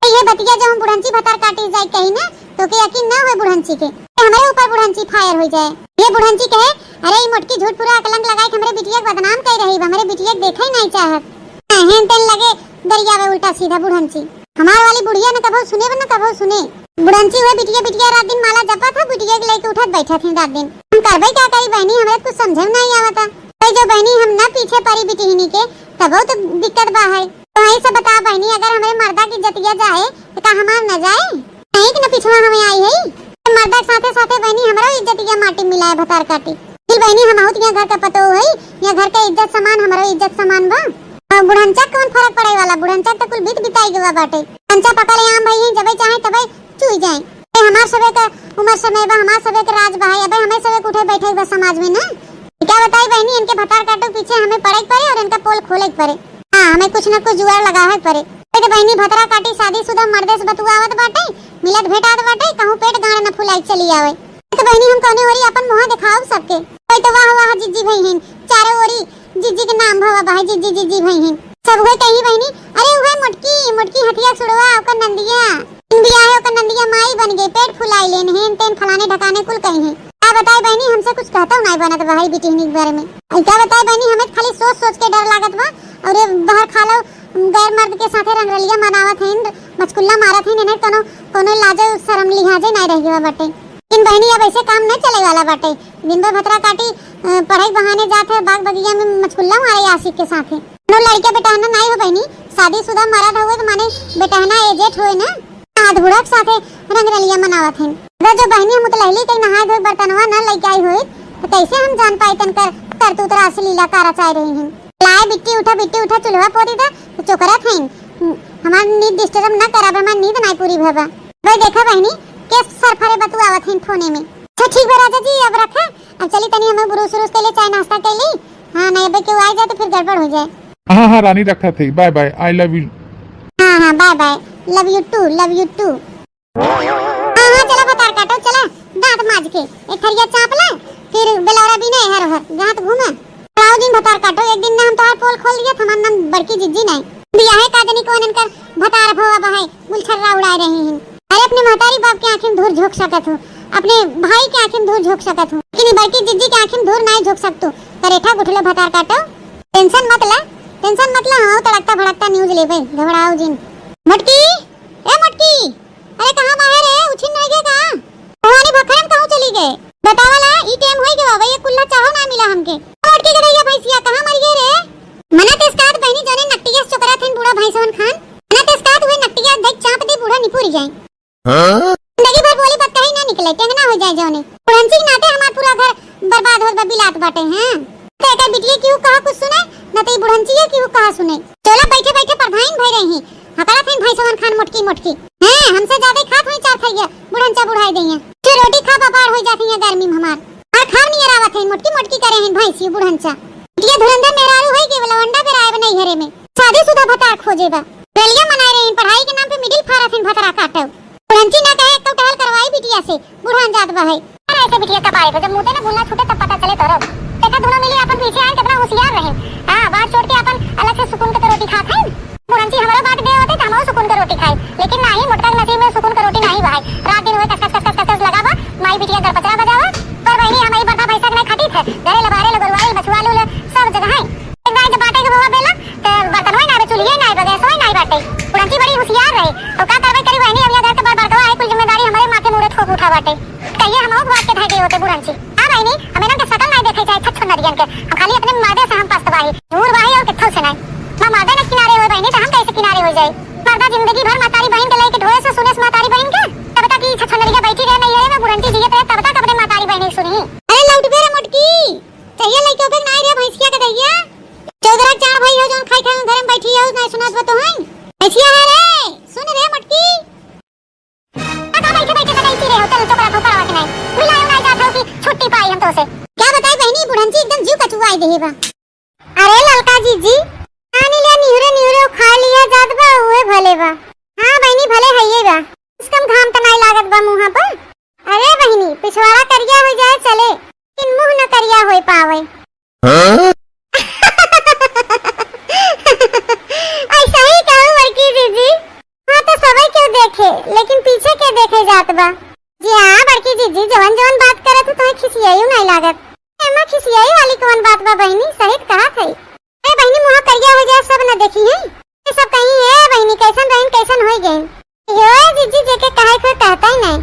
ये बतिया जो हम बुढ़ंची भतार काटी जाए कहीं ना तो के यकीन ना हो बुढ़ंची के हमारे ऊपर बुढ़ंची फायर हो जाए। ये बुढ़ंची कहे अरे ये मोटकी झूठ पूरा कलंक लगाए हमारे बिटिया को बदनाम कर रही, हमारे बिटिया देखा ही नहीं चाहत, हेन तेन लगे दरिया में उल्टा सीधा बुढ़ंची। हमार वाली बुढ़िया ने कबो सुने न कबो सुने, बुढ़ंची हुए बिटिया रात दिन माला जपा था, बिटिया के लेके उठत बैठा थी रात दिन। हम करबई क्या करी बहनी, हमें कुछ समझ में नहीं आवता। जो बहनी हम ना पीछे पड़ी बिटिहनी के तब तो दिक्कत बा है। तो यही सब बता बहनी अगर हमारे मर्दा की जतिया जाए तो का हमार न जाए, नहीं कि न पिछवा हमें आई है। मर्दा साथे साथे बहनी हमारा इज्जतिया माटी मिलाए भतार काटी। फिर बहनी हम आउत यहाँ घर का पतो है, यहाँ घर का इज्जत समान हमारा इज्जत समान बा। और बुढ़ंचा कौन फर्क पड़े वाला, बुढ़ंचा तो कुल बीत बिताई गवा बाटे। बुढ़ंचा पकड़े आम भाई जब चाहे तब चुई जाए। हमार सबे का उम्र समय बा, हमार सबे के राज बा, अब हमें सबे उठे बैठे बा समाज में ना। क्या बताई बहनी इनके भतार काटो पीछे हमें पड़े पड़े और इनका पोल खोले पड़े। हाँ हमें कुछ न कुछ जुगाड़ लगा है पड़े। तो बहनी भतरा काटी शादीशुदा मर्दे से बतुआवत बाटे, मिलत भेटात बाटे, कहूं पेट गाड़ न फुलाई चली आवे। तो बहनी हम कोने ओरी अपन मुंह दिखाओ सबके, कोई तो वाह जिज्जी भाई हैं, चारों ओरी जिज्जी के नाम भवा भाई जिज्जी भाई हैं। सब हुए कहीं बहनी अरे हुए मोटकी हथिया छुड़वा ओकर नंदिया बिया है, ओकर नंदिया माई बन गई, पेट फुलाई लेन हैं तेन फलाने ढकाने कुल कहीं हैं। क्या बताए बहनी हमसे कुछ कहता नहीं बनत भाई बिटिहनी के बारे में। क्या बताए बहनी हमें खाली सोच के डर लागत बा, और ये बाहर खालो गैर मर्द के साथे रंगरलिया मनावत हैं, मचकुल्ला मारत हैं, इन्हें कोनो लाज शर्म लिहाजे नहीं रह गया बाटे। इन बहनी अब ऐसे काम नहीं चले वाला बाटे। दिन भर भतरा काटी पढ़ाई बहाने जाते बाग बगिया में मचकुल्ला मारे आशिक के साथे। नो लड़के बेटाना नहीं हो बहनी, शादीशुदा मर्द हुए तो माने बेटाना एजेट होए ना, आधुड़ा के साथे रंगरलिया मनावत हैं। जो बहनी हम उतलहली कहीं नहाए धोए बर्तनवा न लेके आई हुई तो कैसे हम जान पाई तन कर करतूत रास लीला कारा चाह रही हैं। लाए बिट्टी उठा चूल्हा पोती था तो चोकरत हैं, हमार नींद डिस्टर्ब न करब, हमार नींद नहीं पूरी भवा। भाई देखा बहनी के सरफरे बतुआवत हैं फोने में। अच्छा ठीक है राजा जी अब रखा, अब चली तनी हमें बुरुस उरुस के लिए चाय नाश्ता कर ली। हाँ नहीं अब क्यों आ जाए तो फिर गड़बड़ हो जाए। हाँ हाँ रानी रखा थे, bye bye, I love you. हाँ हाँ bye bye, love you too, love you too. हाँ हाँ चला भतार काटो, चला दांत माज के एक थरिया चाप ले, फिर बेलौरा भी नहीं हर हर गांत घूमे। आओ दिन भतार काटो, एक दिन ने हम तोहार पोल खोल दिया, हमार नाम बड़की जिज्जी नहीं बिया है काजनी को इनकर भतार भवा बहाई गुलछर्रा उड़ा रहे हैं। अरे अपने महतारी बाप की आंखें धूर झोंक सकत हो, अपने भाई की आंखें धूर झोंक सकत हो, लेकिन बड़की जिज्जी की आंखें धूर नहीं झोंक सकतो। करेठा गुठले भतार काटो, टेंशन मत ले, टेंशन मत ले। हाँ तड़कता भड़कता न्यूज ले भाई, घबराओ जिन। मटकी ए मटकी, अरे कहां बाहर है, उछिन नहीं गए कहां? भवानी भखरम कहां चली गए? बतावला ई टाइम होई गवा भाई, ये कुल्ला चाहो ना मिला हमके। मटकी के दैया भैंसिया कहां मर गए रे? मना तेस्कात बहनी जाने नट्टिया चोकरा थेन बूढ़ा भैंसवन खान, मना तेस्कात हुए नट्टिया देख चाप दे बूढ़ा निपुर जाए। हां जिंदगी भर बोली बात कहीं ना निकले, टेंगना हो जाए जाने। पुरंची नाते हमार पूरा घर बर्बाद होत बा बिलात बाटे हैं। ते का बिटिया क्यों कहा कुछ सुने न, ते बुढ़ंची क्यों कहा सुने। चला बैठे बैठे प्रधान भई रही हकड़ा थेन भैंसवन खान मोटकी मोटकी हैं, हमसे ज्यादा खात होई चार खइया बुढ़ंचा बुढ़ाई देइया। फिर रोटी खा बपार हो जाती है गर्मी में हमार, और खाव नहीं रावत है मोटकी मोटकी करे हैं भैंसी बुढ़ंचा। बिटिया धुरंधर मेरारू होई के लवंडा पे राय नहीं घरे में शादीशुदा भतार खोजेबा। रेलिया मनाए रहे पढ़ाई के नाम पे मिडिल फारथिन भतरा काटो। बुढ़ंची ना कहे तो टहल करवाई बिटिया से, बुढ़ान जात बा है। अरे ऐसे बिटिया कब आए, जब मुंह ना भूलना छूटे तब पता चले तोरो। देखा दोनों मिली अपन पीछे आए कितना होशियार रहे। हां बात छोड़ के अपन अलग से सुकून के रोटी खा खाए। बुढ़ंची हमारा बात दे होते त हमो सुकून के रोटी खाए, लेकिन नहीं मोटका नसीब में सुकून के रोटी नहीं भाई। रात दिन होए कस कस कस कस लगावा, माई बिटिया घर पचरा बजावा। पर वही हमारी बता पैसा नहीं खाती थे, घरे लबारे लगरवाई बछवा लूले सब जगह है। एक गाय जब बाटे के बवा बेला त बर्तन होई ना चुलिए ना बगैस होई ना बाटे। बुढ़ंची बड़ी होशियार रहे, तो का करबे करी वहनी अब घर के बार बार है, कुल जिम्मेदारी हमारे माथे मुड़े ठोक उठा बाटे। कहिए हम बात के धागे होते बुढ़ंची। हां भाई नहीं हमें ना के शकल नहीं देखे जाए छछ नरियन के, हम खाली अपने मादे से हम पस्तवाही दूर बाही और किथौ से नहीं। मां मादे ना किनारे होए बहनी तो हम कैसे किनारे हो जाए। मर्दा जिंदगी भर मातारी बहन के लेके ढोए से सुने से मातारी बहन के तब तक की छछ नरिया बैठी रहे नहीं है में बुढ़ंची जियत रहे तब तक अपने मातारी बहन सुनी। अरे लौट बे रे मोटकी, चाहिए लइके पे नहीं रे भैंसिया के दैया। चौधरा चार भाई हो जोन खाई खाई घर में बैठी हो नहीं सुनत तो हैं। भैंसिया है रे, सुन रे मोटकी। आता बैठे बैठे तो नहीं रे होटल टोकरा ठोकरा वाट नहीं मिलायो ना जात हो कि छुट्टी पाई हम तो से। क्या बताई बहनी बुढ़ंची एकदम जीव कचुआई देही बा। अरे ललका जीजी आनी ले निहुरे निहुरे खा लिया जात बा हुए भले बा। हां बहनी भले हइए बा, इसकम घाम त नहीं लागत बा मुंह पर। अरे बहनी पिछवाड़ा करिया हो जाए चले, किन मुंह न करिया होई पावे। ऐसा ही कहूं बड़की जीजी। हां तो सबे क्यों देखे लेकिन पीछे के देखे जात बा। जी हां बड़की जीजी जवन जवन बात करत तो खिसियाई नहीं लागत। एमा खिसियाई वाली कौन बात बा बहनी, सहित कहा थई। ए बहनी मुंह करिया हो जाए सब न देखी है, ये सब कहीं है बहनी कैसन रहन कैसन होई गई। यो जीजी जेके कहे कोई कहता ही नहीं,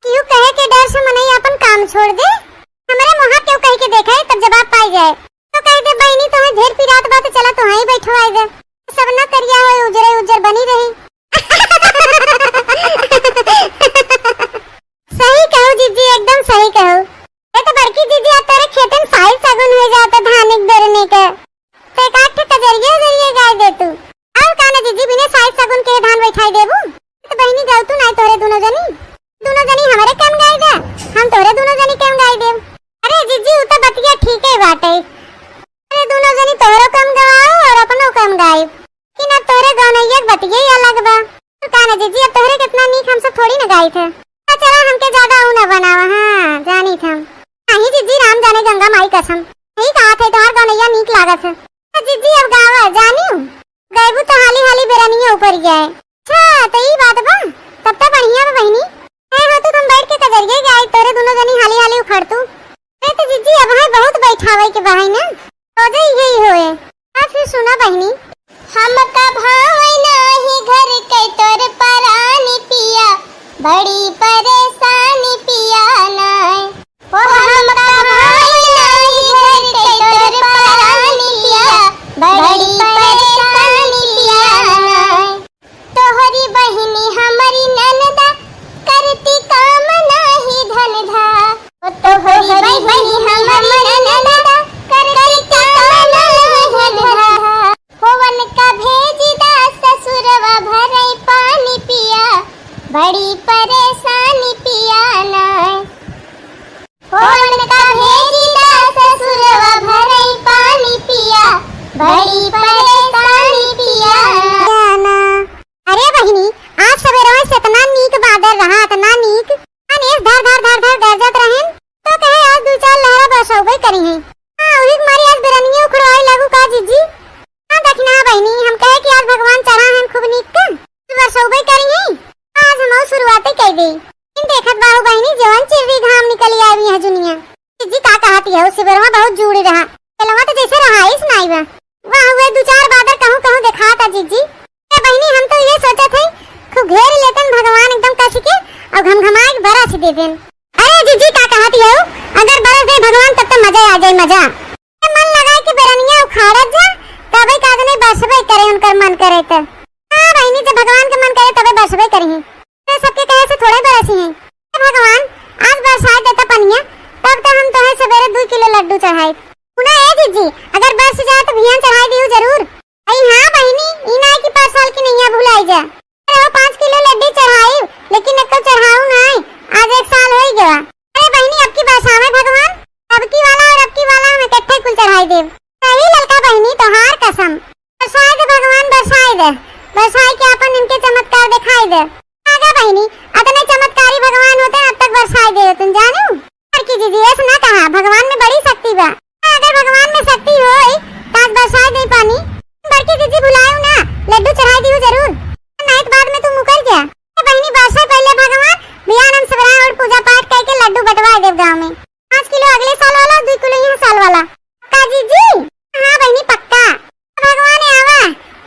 क्यों कहे के डर से मनई अपन काम छोड़ दे। हमारे मुंह क्यों कह के देखा है तब जवाब पाई जाए तो कह दे बहनी तो है ढेर पिरात बात चला तो वहीं बैठवाई दे, सब न करिया हो उजरे उजर बनी रही। सही कहो जीजी एकदम सही कहो। ये तो बड़की जीजी अब तेरे खेतन साइल सगुन हो जाता धान एक बेरने के ते काट कजरिए जरिए गाय दे तू। और काना जीजी बिना साइल सगुन के धान बैठाई देबू तो बहनी जाऊ तू नहीं तोरे दोनों जनी हमारे कम गाय दे, हम तोरे दोनों जनी कम गाय देब। अरे जीजी उ तो बतिया ठीक है बाटे, अरे दोनों जनी तोरो कम गवाओ और अपनो कम गाय कि ना तोरे गौनैया बतिया ही अलग बा। तो काना जीजी अब तोरे कितना नीक हमसे थोड़ी न गाई थे। चला हमके ज्यादा ऊ न बनावा। हां जानी थम नहीं जीजी राम जाने गंगा माई कसम नहीं कहा थे तोहार गौनैया नीक लागत है। जीजी अब गावा जानियो गैबू तो हाली हाली बेरनिया ऊपर जाए। अच्छा तो ई बात बा तब तो बढ़िया बा बहनी। है हो तो तुम बैठ के कजरिए गाय तोरे दोनों जनी हाली हाली उखड़ तू। ए तो जीजी अब है बहुत बैठावे के बहाई ना रोजे यही होए। अब फिर सुना बहनी हम का भाई नाही घर के तोर परानी पिया बड़ी परेशानी पिया नाय। ओ हम का भाई नाही घर के तोर परानी पिया बड़ी परेशानी पिया नाय। तोहरी बहिनी हमारी ननदा करती काम नाही धंधा। ओ तोहरी बहिनी हमारी ननदा करती काम नाही धंधा। होवन का भेजिदा ससुरवा भरई पानी पिया बड़ी परेशानी पिया देखत बाहु बहनी जवन चिरवी घाम निकली आई है दुनिया। जीजी का कहती है उस बेरवा बहुत जुड़ी रहा। चलवा तो जैसे रहा इस नाई बा। वाह हुए दो चार बादर कहूं दिखा था जीजी। ए बहनी हम तो ये सोचा थे खूब घेर लेतन भगवान एकदम कस के और घमघमा के बरस दे देन। अरे जीजी का कहती है अगर बरस दे भगवान तब तो मजा आ जाए मजा। मन लगाए कि बेरनिया उखाड़त जा तबे कादने बसबे करे उनकर मन करे त। हां बहनी जब भगवान के मन करे तबे बसबे करही। तो सबके कहे से थोड़े बरसी हैं। भगवान आज बरसात देता पनिया तब तो हम तोहे सवेरे 2 किलो लड्डू चढ़ाई। सुना है जीजी अगर बरस जाए तो भियान चढ़ाई दियो जरूर। अई हां बहनी ई ना की 5 साल की नैया भुलाई जा। अरे वो 5 किलो लड्डू चढ़ाई लेकिन एक चढ़ाऊ ना आज 1 साल हो गया। अरे बहनी अब की बरसावे भगवान अब की वाला और अब की वाला हम इकट्ठे कुल चढ़ाई देव। सही ललका बहनी तोहार कसम बरसाए दे भगवान बरसाए दे बरसाए के अपन इनके चमत्कार दिखाई दे। आगा बहनी अतने चमत्कारी भगवान होते अब तक बरसाए दे तुम जानो। पर की जीजी ऐसा ना कहा भगवान में बड़ी शक्ति बा। अगर भगवान में शक्ति होई तो आज बरसाए दे पानी। बड़की जीजी बुलाओ ना लड्डू चढ़ाई दियो जरूर। नाइट बाद में तू मुकर जा। बहनी बरसाए पहले भगवान बियान हम सबरा और पूजा पाठ करके लड्डू बंटवा देव गांव में। 5 किलो अगले साल वाला 2 किलो यह साल वाला। पक्का जीजी? हां बहनी पक्का। भगवान आवा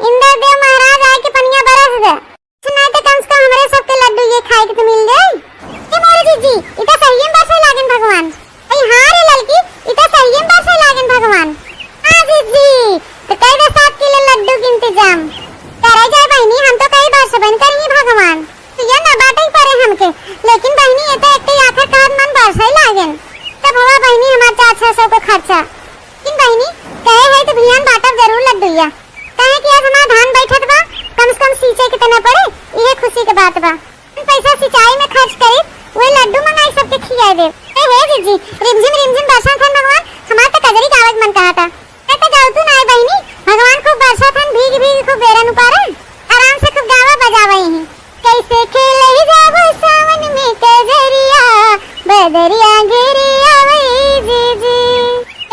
इंद्र देव महाराज आए के पनिया बरस दे। सुनाई तो कम से कम हमरे सबके लड्डू ये खाए के तो मिल जाए। ए मोरे जीजी इता सही में बरसे लागन भगवान। ए हां रे लड़की इता सही में बरसे लागन भगवान। हां जीजी तो कई दे 7 किलो लड्डू के इंतजाम करे जाए बहनी हम तो कई बार से बन करेंगे भगवान। तो ये ना बातें पड़े हमके लेकिन बहनी ये तो एक ही आखिर का मन बरसे लागन। तब हुआ बहनी हमारा 400 को खर्चा। लेकिन बहनी कहे है तो भियान बाटब जरूर लड्डूया। कहे कि आज हमारा धान बैठत बा कम से कम सींचे कितना पड़े ये खुशी के बात बा। पैसा सिंचाई में खर्च करे वो लड्डू मंगाई सबके खिलाए दे। ए हे जीजी रिमझिम बरसा था भगवान हमार तो कजरी कावज मन कहा था। ए तो जाऊ तू ना बहनी भगवान खूब बरसा था भीग खूब बेरन उपारे आराम से खूब गावा बजावे ही। कैसे खेले जाबो सावन में कजरिया बदरिया गिरी आवे जीजी।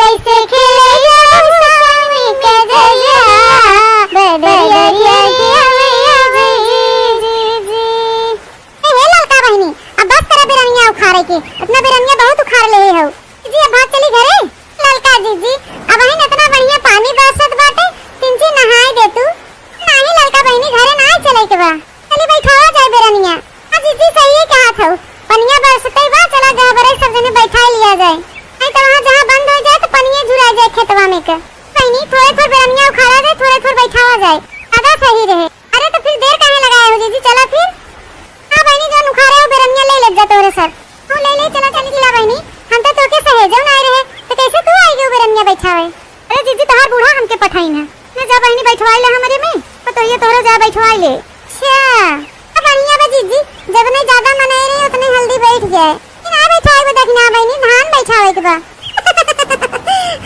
कैसे खेले जाबो सावन में कजरिया बदरिया गिरी आवे जीजी। ए हे ललका बहनी अब बस करा बेरनिया उखाड़े के इतना बेरनिया बहुत उखाड़ ले हो। जी अब भाग चली घरे। ललका जीजी अब ही इतना बढ़िया पानी बरसत बाटे तिनसी नहाए दे तू। नाही ललका बहनी घरे ना चले के बा चली बैठावा जाए बेरनिया। हां जीजी सही है कहा था पनिया बरसते बा चला गहबरे सब जने बैठा लिया जाए। नहीं तो वहां जहां बंद हो जाए तो पनिया जुड़ा जाए खेतवा में के। बहनी थोड़े बेरनिया उखाड़ा जाए थोड़े बैठावा जाए ज्यादा सही रहे। अरे तो फिर देर काहे लगाए हो जीजी चला फिर। हां बहनी जो उखाड़े हो बेरनिया ले जा तोरे सर। हां ले चला चला बहनी हम तो तोके सहेजो ना रहे तो कैसे तू आई गयो बेरनिया बैठावे। अरे जीजी तोहार बूढ़ा हमके पठाई ना जा बहनी बैठवाई ले हमरे में तो ये तोरे जा बैठवाई ले। अच्छा बढ़िया बा जीजी जब नहीं ज्यादा मनाई रही उतने हल्दी बैठ जाए। ना बैठाए वो दखना बहनी धान बैठावे के बा।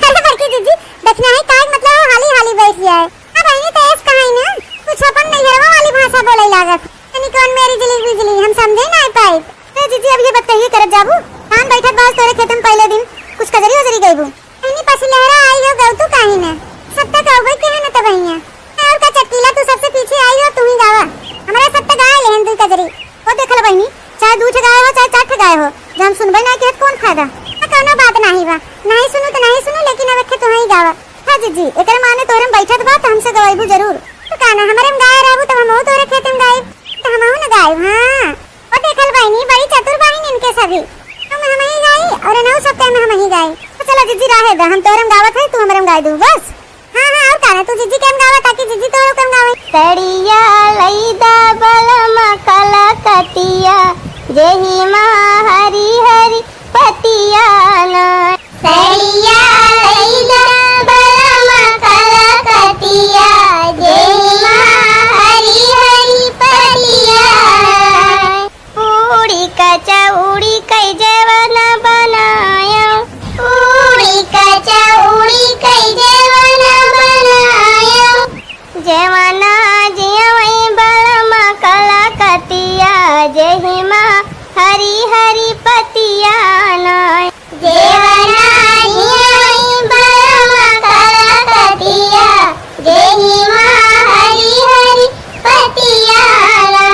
अरे बड़की जीजी दखना है काग मतलब हाली बैठ जाए। हां बहनी तो ऐस कहाई ना कुछ अपन नैहरवा वाली भाषा बोले लागत यानी कौन मेरी बिजली हम समझे ना पाए। ए जीजी अब ये बताइए करत जाबू धान बैठत बास तोरे खेतन पहले दिन कुछ कजरी वजरी गईबू। बहनी पसी लहरा आई हो गौ तू काहे ना सब तक गौबे के है ना त बहिया और का चटकीला तू सबसे पीछे आई हो तू ही गावा हमारा सब तक गाय लेहन तू कजरी। वो देखल बहनी चाहे 2 गाय हो चाहे 4 गाय हो जब हम सुनबे ना के कौन फायदा। कोनो बात नहीं बा नहीं सुनो तो नहीं सुनो लेकिन अब के तू ही गावा। हां जीजी एकर माने तोरम बैठत बा त हमसे गवाईबू जरूर। तो काना हमरे में गाय रहबू त हमहू तोरे खेत में गाय त हमहू ना गाय। हां वो देखल बहनी बड़ी चतुर बहनी इनके सभी तुम हम ही गाय और नौ सब टाइम हम ही गाय। तो चलो जीजी राहे दा हम तोरम गावत है तू हमरे में गाय दू बस। हां और काना तू जीजी केम गावा ताकि जीजी तोरो केम गावे। तड़िया लईदा बलमा कला कटिया जेही माँ हरी हरी पतिया ना। तड़िया लईदा बलमा कला कटिया जेही माँ हरी हरी पतिया। पूड़ी कचौड़ी कई जवन बनाया पूड़ी कचौड़ी कई जवन बनाया। जवना जियवई बलमा कला कतिया जेही माँ हरी हरी पतिया ना। जवना जियवई बलमा कला कतिया जेही माँ हरी हरी पतिया ना।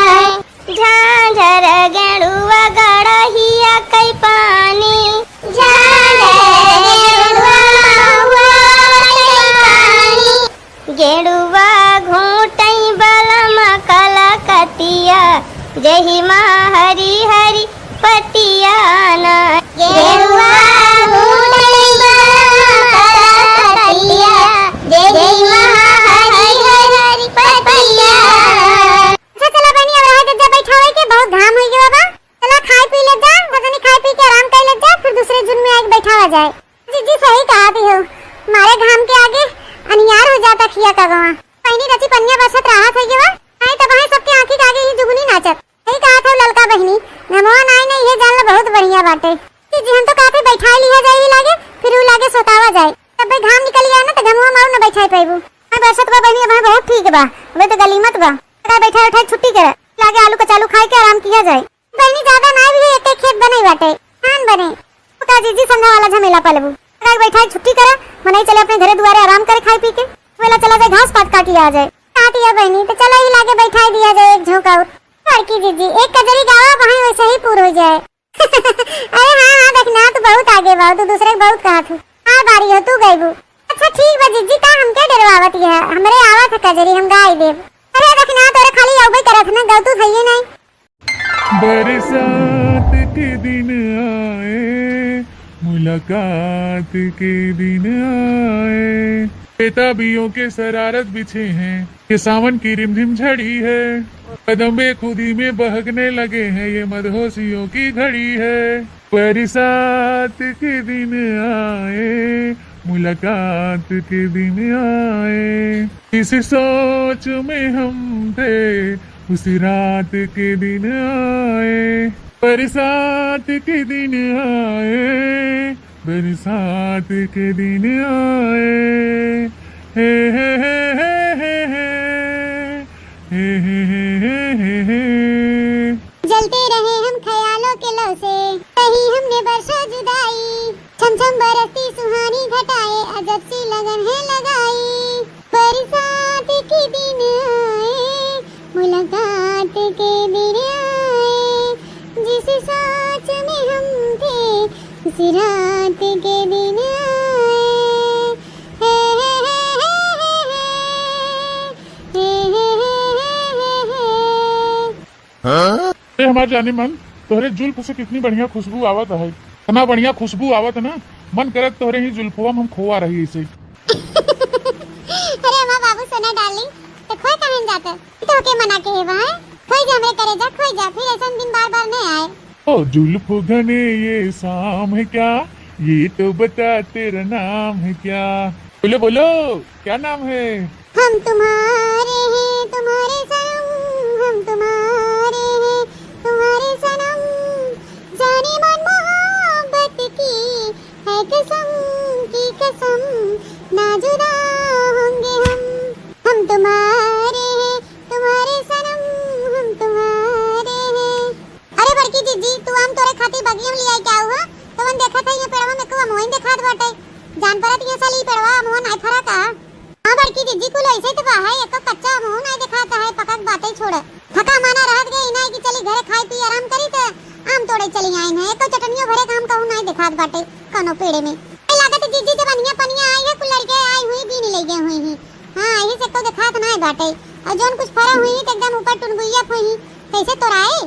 झांझर गेड़ुआ गड़ा बढ़िया बाटे। जी हम तो कहते बैठा लिया जाए लागे, फिर उ लागे सोतावा जाए। तब घाम निकल गया ना तो घमवा मारू ना बैठाई पाइबू। मैं बरसत बा बहनी अब बहुत ठीक बा, अबे तो गलीमत बा। बैठा बैठा छुट्टी करे लागे आलू का चालू खाए के आराम किया जाए। बहनी ज्यादा ना भी एक एक खेत बने बाटे, धान बने का जीजी संगा वाला झमेला पलबू। बैठा छुट्टी करा मनाई चले अपने घरे दुआरे आराम करे खाए पी के, वेला चला जाए घास पात काटी आ जाए। काटिया बहनी तो चला ही लागे बैठाई दिया जाए एक झोंका और लड़की जीजी एक कजरी गावा वहां वैसे ही पूर हो जाए। अरे हां देखना तू बहुत आगे बा, तू दूसरे बहुत कहा तू। हां बारी हो तू गईबू। अच्छा ठीक बा जीजी ता हम के डरवावत है, हमरे आवत है कजरी हम गाय देब। अरे देखना तोरे खाली आउबे करत ना गौ तू थइए नहीं। बरसात के दिन आए, मुलाकात के दिन आए, बेताबियों के शरारत बिछे हैं, ये सावन की रिमझिम झड़ी है, कदम्बे खुदी में बहकने लगे हैं, ये मदहोशियों की घड़ी है। बरसात के दिन आए, मुलाकात के दिन आए, इस सोच में हम थे, उस रात के दिन आए, बरसात के दिन आए, बरसात के दिन आए, हे हे हे हे हे हे हे हे। जलते रहे हम ख्यालों के लौ से, कहीं हमने बरसों जुदाई, छम छम बरसती सुहानी घटाए, अजब सी लगन है लगाई। बरसात के दिन आए, मुलाकात के दिन आए, जिस सोच में हम थे, उस रात के दिन आए, हे हे हे हे हे हे हे। हमार जाने मन तोहरे जुल्फ से कितनी बढ़िया खुशबू आवत है, इतना बढ़िया खुशबू आवत है ना, मन करत तोहरे ही जुल्फवा में हम खोआ रही इसे। अरे माँ बाबू सोना डार्लिंग तो खोई कहाँ जाता, तो के मना के है वहाँ खोई जा मेरे करे जा, खोई जा फिर ऐसा दिन बार बार नहीं आए। ओ जुल्फ घने ये शाम है क्या, ये तो बता तेरा नाम है क्या, बोलो बोलो क्या नाम है। हम तुम्हारे हैं तुम्हारे सनम, हम तुम्हारे हैं तुम्हारे सनम, जाने मन मोहब्बत की है कसम की कसम, ना जुदा होंगे हम तुम्हारे हैं तुम्हारे सनम, हम तुम्हारे हैं। अरे बड़की जीजी तू हम तोरे खातिर बगिया में ले आई क्या हुआ, तो मन देखा था ये पेड़वा में को मोहन दिखात बाटे, जान परत ये साली पेड़वा मोहन आई फरा का। हां बड़की जीजी कुल ऐसे तो बा है, एक कच्चा मोहन आई दिखाता है, पकक बातें छोड़ थका माना रहत गई ना कि चली घरे खाई पी आराम करी त आम तोड़े चली आई है, एक चटनियो भरे काम कहूं नहीं दिखात बाटे कनो पेड़े में। ए लागत जीजी जब बनिया पनिया आई है कुल लड़के आई हुई भी नहीं ले गए हुई है। हां यही से तो दिखात नहीं बाटे, और जोन कुछ फरा हुई तो एकदम ऊपर टुनगुइया हुई कैसे तोड़ाए।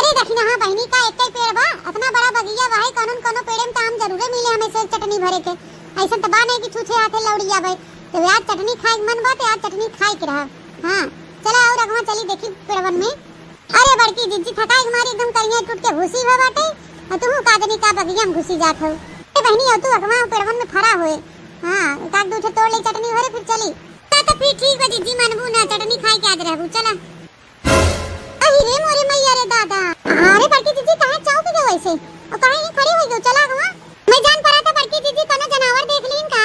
अरे देखना हां बहनी का एक ही पेड़ बा, इतना बड़ा बगिया बा है, कोनो कोनो पेड़े में तो आम जरूर मिले हमें से चटनी भरे के, ऐसा तो बा नहीं कि छूछे हाथे लौड़िया भाई, तो आज चटनी खाए मन बा, आज चटनी खाए के रहा। हां चला और अगवा चली देखी पेड़वन में। अरे बड़की जीजी थकाई हमारी एकदम करिया टूट के घुसी हो बाटे, और तू कादनी का बगिया में घुसी जात हो। ए बहनी हो तू अगवा पेड़वन में फरा होए। हां काक दूठे तोड़ ले चटनी भरे फिर चली तो फिर ठीक बा जीजी मनबू ना चटनी खाए के आज रहबू चला। अहि रे मोरे मैया रे दादा, अरे बड़की जीजी कहां चाव के वैसे और कहां ही खड़ी हो गई, चला गवा मैं जान पड़ा था बड़की जीजी कोनो जानवर देख लीन का।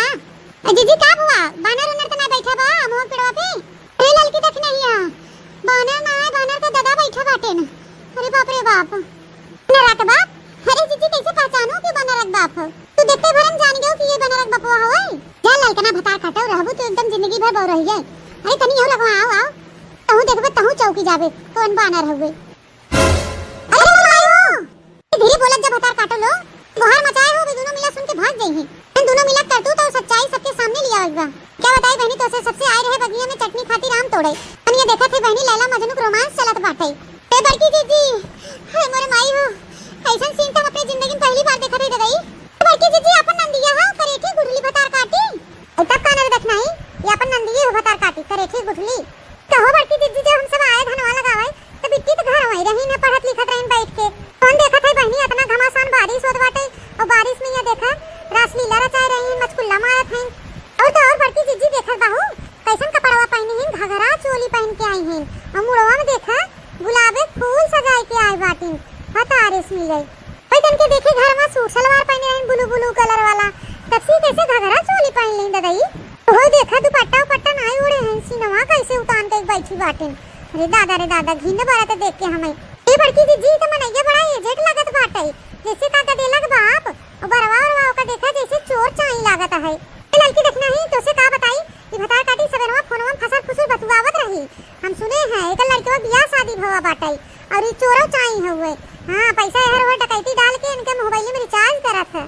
जीजी का हुआ बानर उनर तो ना बैठा बा मोह पेड़वा पे, ए ललकी देख नहीं आ बानर ना है, बानर तो दादा बैठा बाटे ना। अरे बाप रे बाप बनरक बाप, अरे जीजी कैसे पहचानो कि बनरक बाप हो, तू देखते भरम जान गयो कि ये बनरक बापवा होय। जा ललकना भतार काटो रहबू तो एकदम जिंदगी भर बौ रही है। अरे तनी हो लगवा आओ आओ तहु देखबे तहु चौकी जाबे कौन बानर होवे। अरे मायो धीरे बोलत जब भतार काटो लो गोहर मचाए हो, दोनों मिला सुन के भाग गई है। इन दोनों मिला करतू तो सच्चाई सबके सामने लिया होगा। क्या बताई बहनी तो से सबसे आए रहे बगिया में चटनी खाती राम तोड़े, हम ये देखा थे बहनी लैला मजनू का रोमांस चलत बाटे। ए बड़की जीजी हाय मोरे माई हो, ऐसा सीन तो अपनी जिंदगी में पहली बार देखा थे गई। बड़की जीजी अपन नंदिया हां करेठी गुठली भतार काटी, तब कानर देखना ही ये अपन नंदिये हो भतार काटी करेठी गुठली। कहो बड़की जीजी जब हम सब आए धनवा लगावे तो बिट्टी तो घर वही रही ने पढ़त लिखत रहीन बैठ के, कौन देखा था बहनी इतना घमासान बारिश होत बाटे, और बारिश में ये देखा रासलीला रचाए रही मचकुल्ला मारत हैं। और बड़की जीजी देखत बाहू कैसन कपड़वा पहनी हैं, घघरा चोली पहन के आई हैं, और मुड़वा में देखा गुलाबे फूल सजाए के आए बाटी। बता दिन के देखे घर में सूट सलवार पहने हैं ब्लू ब्लू कलर वाला, तब से कैसे घघरा चोली पहन ली दादाई। वो देखा दुपट्टा उपट्टा नहीं उड़े हैं, सीनवा कैसे उतान के बैठी बाटे। अरे दादा घिन बड़ा तो देख के हमें। ये बड़की दीदी तो मनैया बड़ा एजेट लागत बाटे, जैसे का देलक बाप और बरवा का देखा जैसे चोर चाई लागत है। ये लड़की देखना ही तो से का बताई कि भता काटी सबेरवा फोनवा फसर फुसर बतुआवत रही। हम सुने हैं एक लड़की बियाह शादी भवा बाटे और ये चोरो चाई हुए। हां पैसा हर डकैती डाल के इनके मोबाइल में रिचार्ज करत है।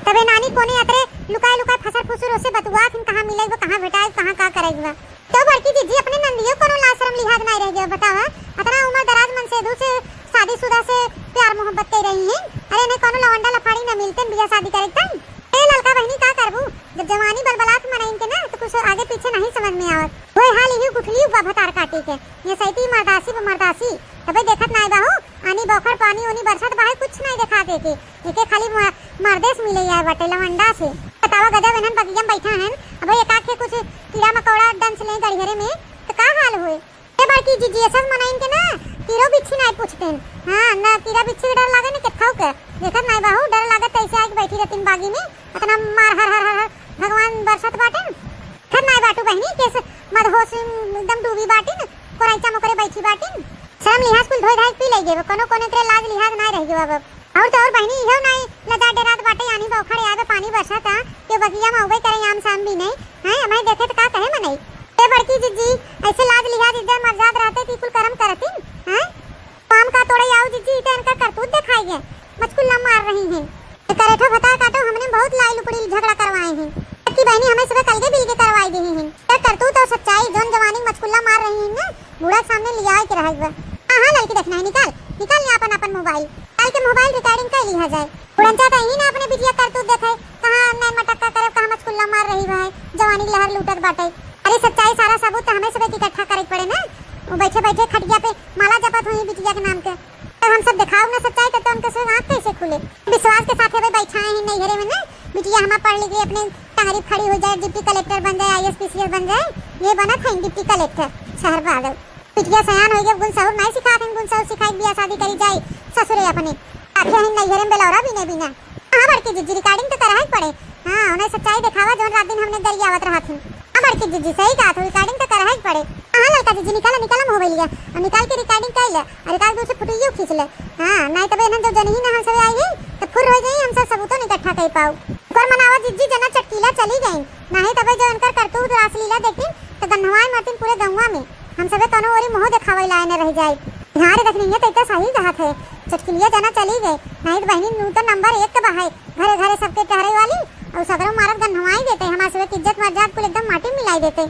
तबे नानी कोने अतरे लुकाए लुकाए फसर फुसर उसे बतुआ कि कहां मिलेगा कहां भेटाए कहां का करेगा। तो बड़की दीदी अपने नंदियों कोनो लाशरम लिहाज नहीं रह गया बतावा। अतना उम्र दराज मन से दूसरे शादीशुदा से प्यार मोहब्बत कर रही हैं। अरे ने कोनो लवंडा लफाड़ी न मिलते बियाह शादी करे तन। ए लड़का बहनी का करबू जब जवानी बलबलात मनाइन के ना तो कुछ आगे पीछे नहीं समझ में आवत। ओए हाल ही गुठली भतार काटी के ये सैती मर्दासी तबे देखत नहीं बाहू आनी बखर पानी ओनी बरसात बाहे कुछ नहीं दिखा देके एके खाली मर्देस मिले है बटे लवंडा से। बतावा गधा बहन बगिया में बैठा हैं अब एक आंख के कुछ कीड़ा मकोड़ा डंस ले गड़िहरे में तो का हाल होए। ए बड़की जीजी ये सब मनाइन के ना कीड़ो बिच्छी नहीं पूछते। हां ना कीड़ा बिच्छी डर लागे ने केथाऊ के देखत नहीं बाहू डर लागत ऐसे आके बैठी रहतीन बागी में इतना मार हर भगवान बरसात बाटे खर नहीं बाटू बहनी केस मदहोश एकदम डूबी बाटी न कोराइचा मकरे बैठी बाटी शर्म लिहाज कुल धोई धाई पी ले गेबे कोनो कोने तेरे लाज लिहाज नहीं रह गेबे अब और तो और बहनी इहो नहीं लजा डरात बाटे यानी बौखड़े आवे पानी बरसात के बगिया में होबे करे आम शाम भी नहीं हैं हमें देखे तो का कहे मनई। ए बड़की जीजी ऐसे लाज लिहाज इज्जत मर्यादा रहते ती कुल कर्म करती हैं काम का तोड़े आओ जीजी इते इनका करतूत दिखाइए मचकुल ना मार रही हैं। करेठो बता काटो हमने बहुत लाई लुपड़ी झगड़ा करवाए हैं कि बहनी हमें सब कल के बिल के करवाई दी हैं। तो करतूत और सच्चाई जोन जवानी मचकुल्ला मार रही हैं ना बूढ़ा सामने लिया के रहेगा। हां लड़की देखना है निकाल ले अपन मोबाइल कल के मोबाइल रिकॉर्डिंग कर लिया जाए। उड़न चाहता ही ना अपने बिटिया करतूत देखे कहां नैन मटक्का करे कहां मचकुल्ला मार रही है जवानी लहर लूटत बाटे। अरे सच्चाई सारा सबूत हमें सब इकट्ठा करे पड़े ना। वो बैठे खटिया पे माला जपत हुई बिटिया के नाम के तो हम सब दिखाओ ना सच्चाई तो उनके से आंख कैसे खुले। विश्वास के साथ वे बैठाए हैं नहीं घरे में ना बिटिया हमारा पढ़ लिख अपने तारीफ खड़ी हो जाए डिप्टी कलेक्टर बन जाए आईएएस पीसीएस बन जाए ये बना था डिप्टी कलेक्टर शहर बादल। बिटिया सयान हो गया गुण सहूर नहीं सिखाते गुण सहूर सिखाई बियाह शादी करी जाए ससुरे अपने आखे हैं नहीं घरे में बेलौरा बिना। हां बड़की जीजी रिकॉर्डिंग तो करा ही पड़े। हां उन्हें सच्चाई दिखावा जो रात दिन हमने गरियावत रहा थी। हां बड़की जीजी सही कहा तो रिकॉर्डिंग तो करा ही पड़े। हां लड़का जीजी निकाला मोबाइल लिया और निकाल के रिकॉर्डिंग कर ले और रिकॉर्ड दूसरे फुटियो खींच ले। हां नहीं तबे न जो जनही ना हम सब आई तो फुर हो जाई हम सब सबूतों इकट्ठा कर पाऊ। पर मनावा जीजी जना चटकीला चली गई नहीं तबे जो इनकर करतूत रासलीला देखी तो गन्हवाई मारतीन पूरे गंवा में हम सबे तनो ओरी मोह दिखावे लाए न रह जाए। हां रे देखनी है तो सही कहा थे चटकीलिया जना चली गई नहीं तो बहनी नू तो नंबर 1 पे है घरे सबके टहरे वाली और सगरो मारत गन्हवाई देते हमारे सब इज्जत मर्यादा को एकदम माटी मिलाई देते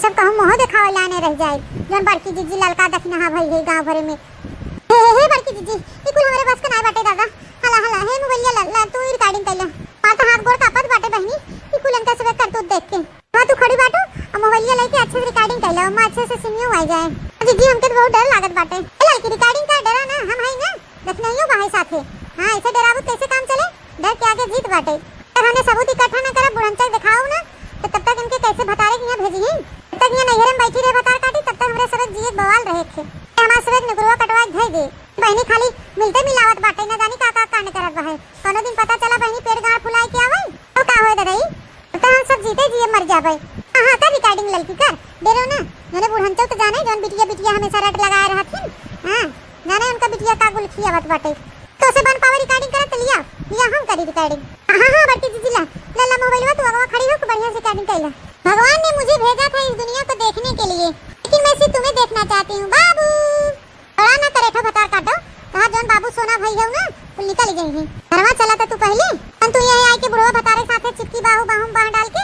सब कहूं मोह दिखावे लाने रह जाए। जोन बड़की जीजी ललका देखना हां भाई है गांव भरे में हे बड़की जीजी ई कुल हमरे बस का नहीं बाटे दादा हला हे मोबाइल ला तू रिकॉर्डिंग कर ले पाता हाथ गोड़ कापत बाटे बहनी ई कुल इनका सब करतूत देख के हां तू खड़ी बाटू और मोबाइल लेके अच्छे से रिकॉर्डिंग कर ले हम अच्छे से सुनियो आ जाए। जीजी हमके तो बहुत डर लागत बाटे ए लड़की रिकॉर्डिंग का डरा ना हम है ना देखना ही भाई साथे। हां ऐसे डरावत कैसे काम चले डर के आगे जीत बाटे अगर हमने सबूत इकट्ठा ना करा बुढ़ंचा दिखाओ ना तो तब तक इनके कैसे भतारे के यहां भेजी हैं तब तक यहां नैहरे में बैठी रहे भतार काटी तब तक हमरे सब जीए बवाल रहे थे हमारा सब निगरुआ कटवा धई दे बहनी खाली मिलते मिलावत बाटे ना जानी का कांड करत बा है कोनो दिन पता चला बहनी पेट गाड़ फुलाई के आवे तो का होए दादाई तो हम सब जीते जिए मर जाबे। हां का रिकॉर्डिंग लड़की कर डेरो ना मैंने बुढ़ंचा तो जाने जोन बिटिया हमेशा रट लगाए रहथिन। हां जाने उनका बिटिया का गुलखिया बत बाटे तो से बन पावर रिकॉर्डिंग करत लिया हम करी रिकॉर्डिंग। हां बड़की जीजी ला मोबाइल में तू अगवा खड़ी हो के बढ़िया से रिकॉर्डिंग कर ले। भगवान ने मुझे भेजा था इस दुनिया को देखने के लिए लेकिन मैं सिर्फ तुम्हें देखना चाहती हूं बाबू। बड़ा ना करे ठो बता काटो कहा जोन बाबू सोना भाई है ना तो निकल गई है घरवा चला था तू पहले तू यही आई के बुढ़वा बतारे साथे चिपकी बाहू बाह डाल के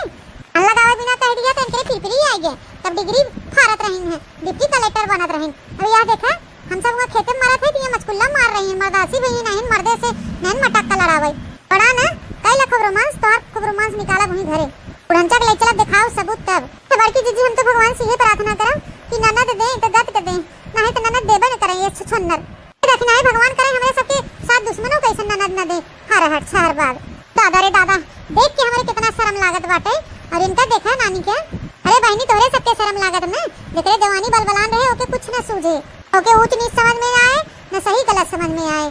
लगावे बिना कह दिया तो इनके फिरफिरी आ गया तब डिग्री फारत रही है डिप्टी कलेक्टर बनत रही। अब यह देखा हम सब वहां खेते में मरत है ये मचकुल्ला मार रही है मर्दासी भी नहीं मर्दे से नैन मटक्का लड़ावे बड़ा ना कई लख रोमांस तो खूब रोमांस निकाला वहीं घरे उड़ंचा के ले चला दिखाओ सबूत तब तो बड़की जीजी हम तो भगवान से ये प्रार्थना करम कि ननद दे तो दत्त कर दे नहीं तो ननद देबे न करे ये छुछन्नर देखना है भगवान करे हमारे सबके साथ दुश्मनों कैसे ननद न दे हर हट शहर बाद दादा रे दादा देख के हमारे कितना शर्म लागत बाटे और इनका देखा नानी क्या अरे बहनी तोरे सबके शर्म लागत में देख रे जवानी बलबलान रहे ओके कुछ न सूझे ओके ऊंच नीच समझ में आए न सही गलत समझ में आए।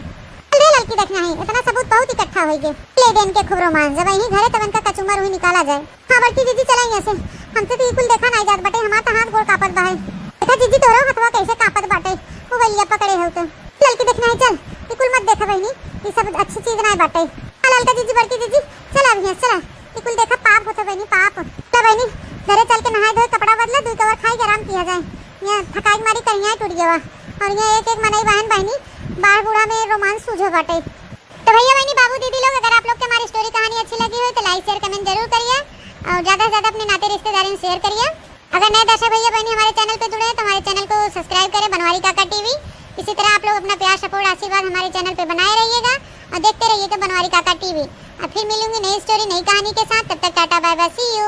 रे लड़की देखना है, इतना सबूत बहुत इकट्ठा हो गए। ले देन के खूब रोमांस जब यही घरे तब इनका कचुमर हुई निकाला जाए। हां बड़की जीजी चलाई ऐसे हमसे तो बिल्कुल देखा नहीं जात बटे, हमारा हाथ गोड़ कापत बा है। देखा जीजी तोरा हथवा कैसे कापत बाटे, वो गलिया पकड़े हो तो लड़की देखना है। चल बिल्कुल मत देखा बहनी, ये सब अच्छी चीज नहीं बाटे। लड़का जीजी बड़की जीजी चल अब यहाँ चला, बिल्कुल देखा पाप होता बहनी पाप। तो बहनी घरे चल के नहाए धोए कपड़ा बदला दूध कवर खाई आराम किया जाए। यहाँ थकाई मारी कहीं टूट गया और यहाँ एक एक मनई बहन बहनी बाढ़ बूढ़ा में रोमांस सूझो बाटे। तो भैया बहनी बाबू दीदी लोग अगर आप लोग की हमारी स्टोरी कहानी अच्छी लगी हो तो लाइक शेयर कमेंट जरूर करिए और ज्यादा से ज्यादा अपने नाते रिश्तेदारों में शेयर करिए। अगर नए दर्शक भैया बहनी हमारे चैनल पे जुड़े हैं तो हमारे चैनल को सब्सक्राइब करें बनवारी काका टीवी। इसी तरह आप लोग अपना प्यार सपोर्ट आशीर्वाद हमारे चैनल पे बनाए रहिएगा और देखते रहिएगा बनवारी काका टीवी। अब फिर मिलूंगी नई स्टोरी नई कहानी के साथ, तब तक tata bye bye see you.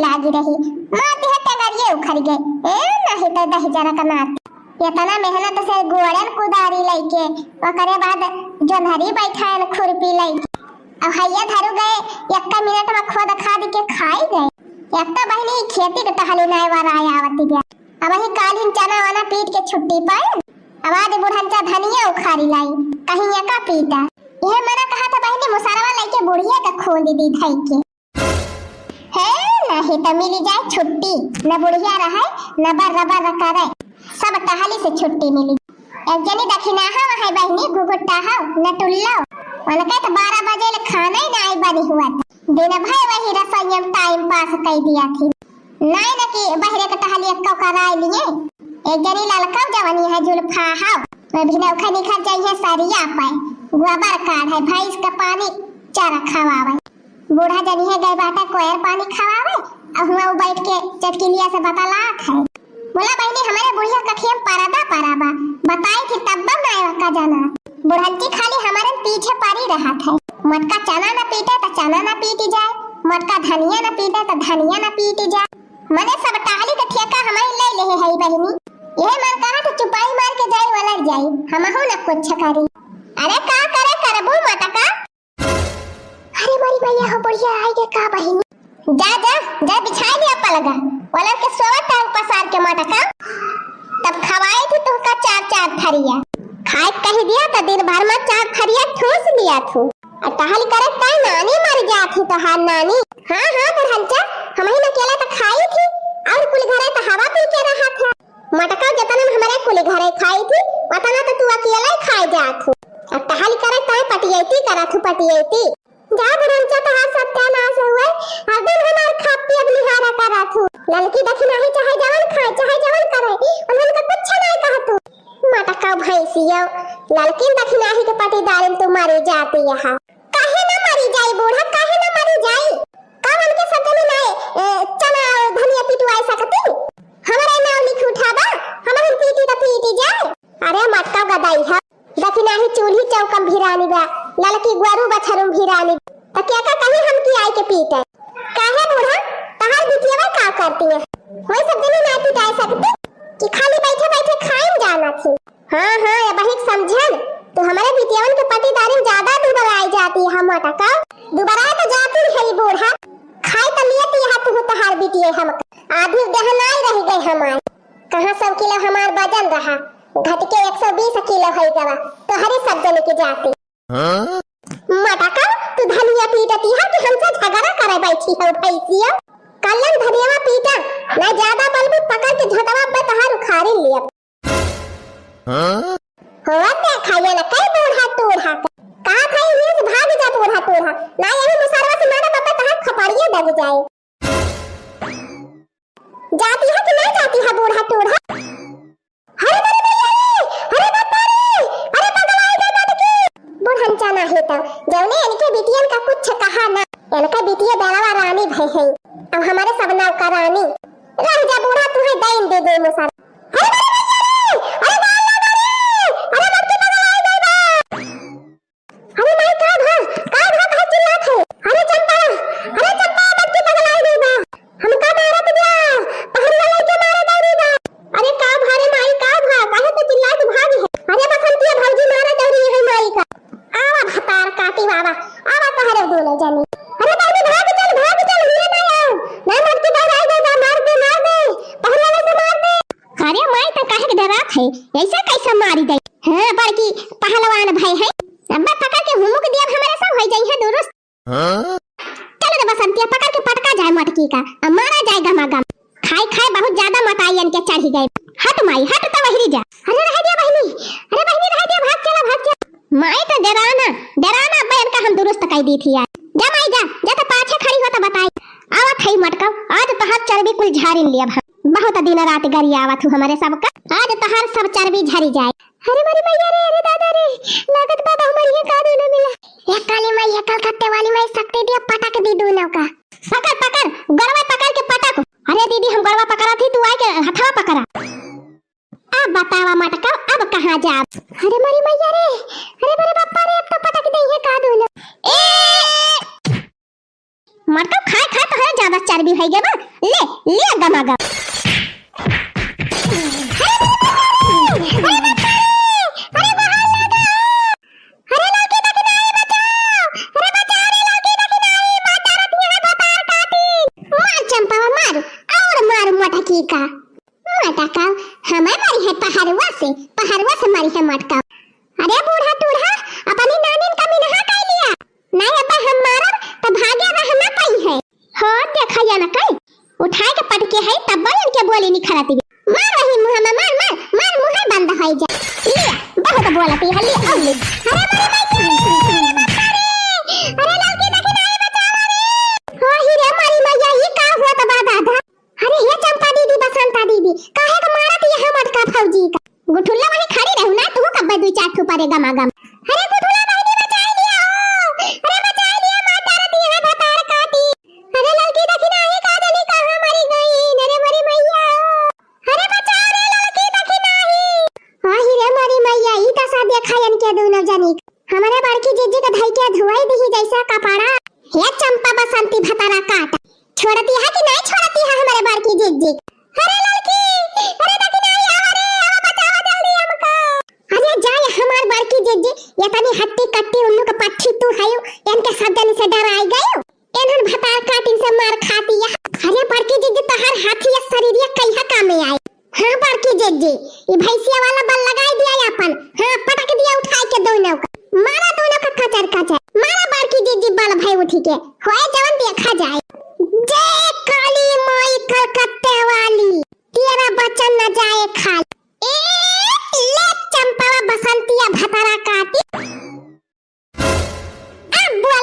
लागी रही माती हट्टा करिए उखड़ गए नहीं तो दही जरा का मात इतना मेहनत से गोड़न कुदारी लइके ओकरे बाद जोंधरी बैठाए खुरपी लइके अब हैया धरु गए 1 मिनट में खोद खाद के खाई गए। एक तो बहनी खेती के टहली नाय वाला आया आवती गया अब ही कालीन चना वाला पीट के छुट्टी पाए अब आज बुढ़नचा धनिया उखाड़ी लाई कहीं का पीटा ये मना कहा था बहनी मुसरवा लइके बुढ़िया का खोद दी धई के है नहीं तो मिली जाए छुट्टी न बुढ़िया रहे न बर करे सब टहली से छुट्टी मिली। एक जनी दक्षिणा है बहनी गुगुट्टा है न टुल्लो उनके तो 12 बजे ले खाना ही नहीं बनी हुआ था दिन भर वही रसोई में टाइम पास कर दिया थी नहीं न कि बहरे के टहली एक कराए लिए। एक जनी ललका जवानी है जुल्फा है वो भी नौखा निखर जाइए सरिया पाए गोबर काढ़ है भैंस का पानी चारा खवावे बूढ़ा जनी है गए बाटा कोयर पानी खवावे अब हुआ बैठ के चटकिलिया से बतलात है बोला बहनी हमारे बुढ़िया कखियम पाराबा बताई थी तब नहीं का जाना बुढ़ंती खाली हमारे पीछे पड़ी रहा था मटका चना न पीटे तो चना न पीटी जाए मटका धनिया न पीटे तो धनिया न पीटी जाए मने सब टाली का ठेका हमारी ले ले है बहनी यह मन कहा तो चुपाई मार के जाई वाला जाई हम हो न कुछ करी अरे का करे करबू मटका अरे मारी भैया हो बुढ़िया आई के का बहनी जा बिछाई दिया पलगा वाला के सोवा टांग पसार के मटका तब खवाई थी तुमका 4 थरिया खाए कही दिया तो दिन भर में 4 थरिया ठूस लिया थू और टहल करे ताई नानी मर गया थी तो हां नानी हां बुढ़ंचा हम ही न केला तो खाई थी और कुल घरे तो हवा पी के रहा था मटका जतना हमारे कुल घरे खाई थी उतना तो तू अकेला ही खाए जा थू और टहल करे ताई पटियती करा थू पटियती जा बुढ़ंचा तो हाथ सत्यानाश हुए हर दिन हमार खाती अब निहारा करा थू लड़की दक्षिणा ही चाहे जवन खाए चाहे जवन करे उन्होंने का कुछ नहीं कहा तू मटका भैंसिया लड़की दक्षिणा ही के पटीदार में तू मरी जाती यहां काहे ना मरी जाई बूढ़ा काहे ना मरी जाई कवन के सत्य में नहीं चना धनिया पिटवाई सकती हमारे नाम लिख उठाबा हमारे पीटी तो पीटी जाए अरे मटका गदाई है दक्षिणा ही चूल्ही चौकम भिरानी बा लड़की गुरु बछरुम भिरानी तो क्या का कहीं हम की आई के पीटे काहे बूढ़ा तहार बिटिया का करती है वही सब दिन ना पिटाई सकती कि खाली बैठे बैठे खाइन जाना थी हां ये बहुत समझन तो हमारे बिटियावन के पतिदारी ज्यादा दुबराई जाती है मटका दुबराई तो जाती है बूढ़ा खाई तो लियती है तू तहार बिटिया हम आधी दहनाई रह गई हमार कहां सब किलो हमार वजन रहा घट के 120 किलो है गवा तो हरे सब जने के जाती मटका तू धनिया पीटती है कि हमसे झगड़ा करे बैठी है भैंसिया कल्लन धनिया पीटा ना ज्यादा बलबू पकड़ के झटवा पे तहार उखाड़ी लिया होवा ते खाइए ना कई बूढ़ा टूढ़ा कहा खाई ये से भाग जा बूढ़ा टूढ़ा ना यही मुसरवा से मारा बाबा तहार खपाड़िए दब जाए जाती है कि नहीं जाती है बूढ़ा टूढ़ा अरे मेरे भैया अरे बापा रे अरे पगलाई दे मत की बूढ़न चाना है तो जौने इनके बिटियन का कुछ कहा ना इनका बिटिया बेलावा रानी भई है अब हमारे सब नाव का रानी रह जा बूढ़ा तू है दैन दे दे मुसर अरे मेरे भैया अरे गाल लगा रे अरे मत की पगलाई दे बा अरे मैं का चिल्लात है अरे चंपा मत की पगलाई दे बा हम का मारत जा पहरी वाले के मारे दे बा अरे का भारे माई का भा काहे तो चिल्लात भाग है अरे बसंतिया भौजी मारे दौड़ी है माई का आवा भतार काटी बाबा आवा कहरे बोले जानी अरे बाबू भाग चल ये ना आओ ना मत की पगलाई दे बा मार दे पहरी वाले से मार दे अरे माई तो काहे के डरात है ऐसा कैसा मारी दे हां बड़की पहलवान भाई है अब्बा पकड़ के हुमुक दिया हमारे सब हो जाई है दुरुस्त चलो रे बसंतिया पकड़ के पटका जाए मटकी का अब मारा जाए गमागम खाई बहुत ज्यादा मटाइयन के चढ़ी गए हट माई हट तो वही जा अरे रह दिया बहनी रह दिया भाग चला माई तो डराना बहन का हम दुरुस्त कह दी थी यार जा माई जा तो पाछे खड़ी हो तो बताई आवत है मटका आज तो हाथ चर्बी कुल झाड़ी लिया बहुत दिन रात गरी आवत हूं हमारे सबका आज तो हर सब चर्बी झरी जाए अरे मेरी मैया रे अरे दादा रे लागत बाबा हमारी है का दोनों मिला एक काली माई एक कलकत्ते वाली माई सकते दिया पटक दी दोनों का पकड़ गड़वा पकड़ के पटक अरे दीदी हम गड़वा पकड़ा थी तू आके हथवा पकड़ा अब बतावा मटका अब कहां जा अरे मेरी मैया रे अरे मेरे बापा रे अब तो पटक दई है का दोनों ए मटका खा तो है ज्यादा चर्बी है गे ले गमागा मटका हमारी है पहाड़वा से मारी है मटका अरे बूढ़ा टूढ़ा अपनी नानी का मिनहा कह लिया नहीं अब्बा हम मारब तो भागे रहना कहीं है हो देखा या ना कहीं उठाए के पटके है तब बन के बोली निखरती मार रही मुंह में मार मुंह बंद हो जा ले बहुत बोलती है ले अब ले अरे लड़की देखी नहीं बचावा रे हो ही रे मारी मैया ये का हुआ तबा दादा अरे ये चंपा दीदी बसंता दीदी काहे को मारत ये हम मटका फौजी का गुठुल्ला वही खड़ी रहू ना तू कब दू चार ठू परे गमागम अरे गुठुल्ला बहनी बचा लिया हो अरे बचा लिया माता रती है भतार काटी अरे लड़की देखी नहीं का दनी कहां मरी गई अरे मरी मैया अरे बचा रे लड़की देखी नहीं हां ही रे मरी मैया ई त सा देखायन के दोनों जनी हमारे बड़की जीजी का धई के धुआई दी जैसा कपड़ा हे चंपा बसंती भतारा काट छोड़ती है कि नहीं छोड़ती है हमारे बार की जीजी अरे लड़की अरे देखी नहीं आ बचाओ जल्दी हमको अरे जाए हमार बार की जीजी ये तनी हट्टी कट्टी उल्लू का पट्टी तू है इनके सदन से डर आई गयो इन्हन भतार काटिन से मार खाती है अरे बार की जीजी तो हर हाथी या शरीर या कईहा काम में आई हां बार की जीजी ये भैंसिया वाला बल लगाई दिया अपन हां पटक दिया उठाए के दोनों का मारा दोनों का कचर मारा बार की जीजी बल भाई उठी के होए जवन देखा जाए जय काली माई कलकत्ते वाली तेरा बचन न जाए खाली ले चंपा बसंतिया भतारा काटी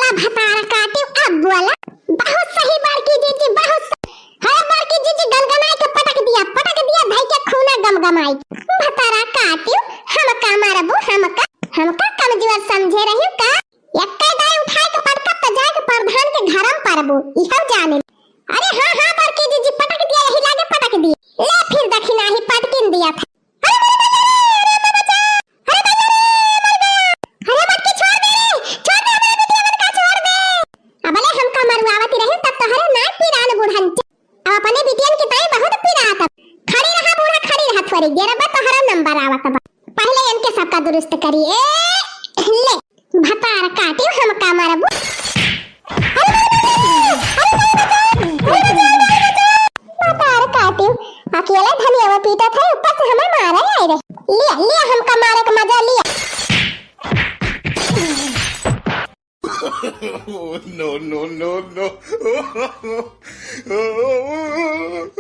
अब बोला बहुत सही बार की जीजी बहुत है बार की जीजी गलगनाई के पटक दिया भाई के खूना गमगमाई भतारा काटी हमका मारबू हमका कमजोर समझे रही का एक दाई उठाए के पटक त जाए के प्रधान के घरम परबू इहो जाने अरे हां बार की जीजी पटक दिया यही लागे पटक दी ले फिर दक्षिणा ही पटकिन दिया था अरे बचा अरे मत की छोड़ दे हमारे बिटिया मत का छोड़ दे अबले हमका मरवावती रही तब तो हरे नाक पिरान बूढ़न अब अपने बिटियन की ताई बहुत पिरात खड़ी रहा बूढ़ा खड़ी रहा थोड़ी देर बाद तो हरा नंबर आवत पहले इनके सबका दुरुस्त करिए ले भतार काटी हमका मारबू अकेला धनिया पीता था ऊपर से हमें मारा आए रहे लिया हमका मारे का मजा लिया no Oh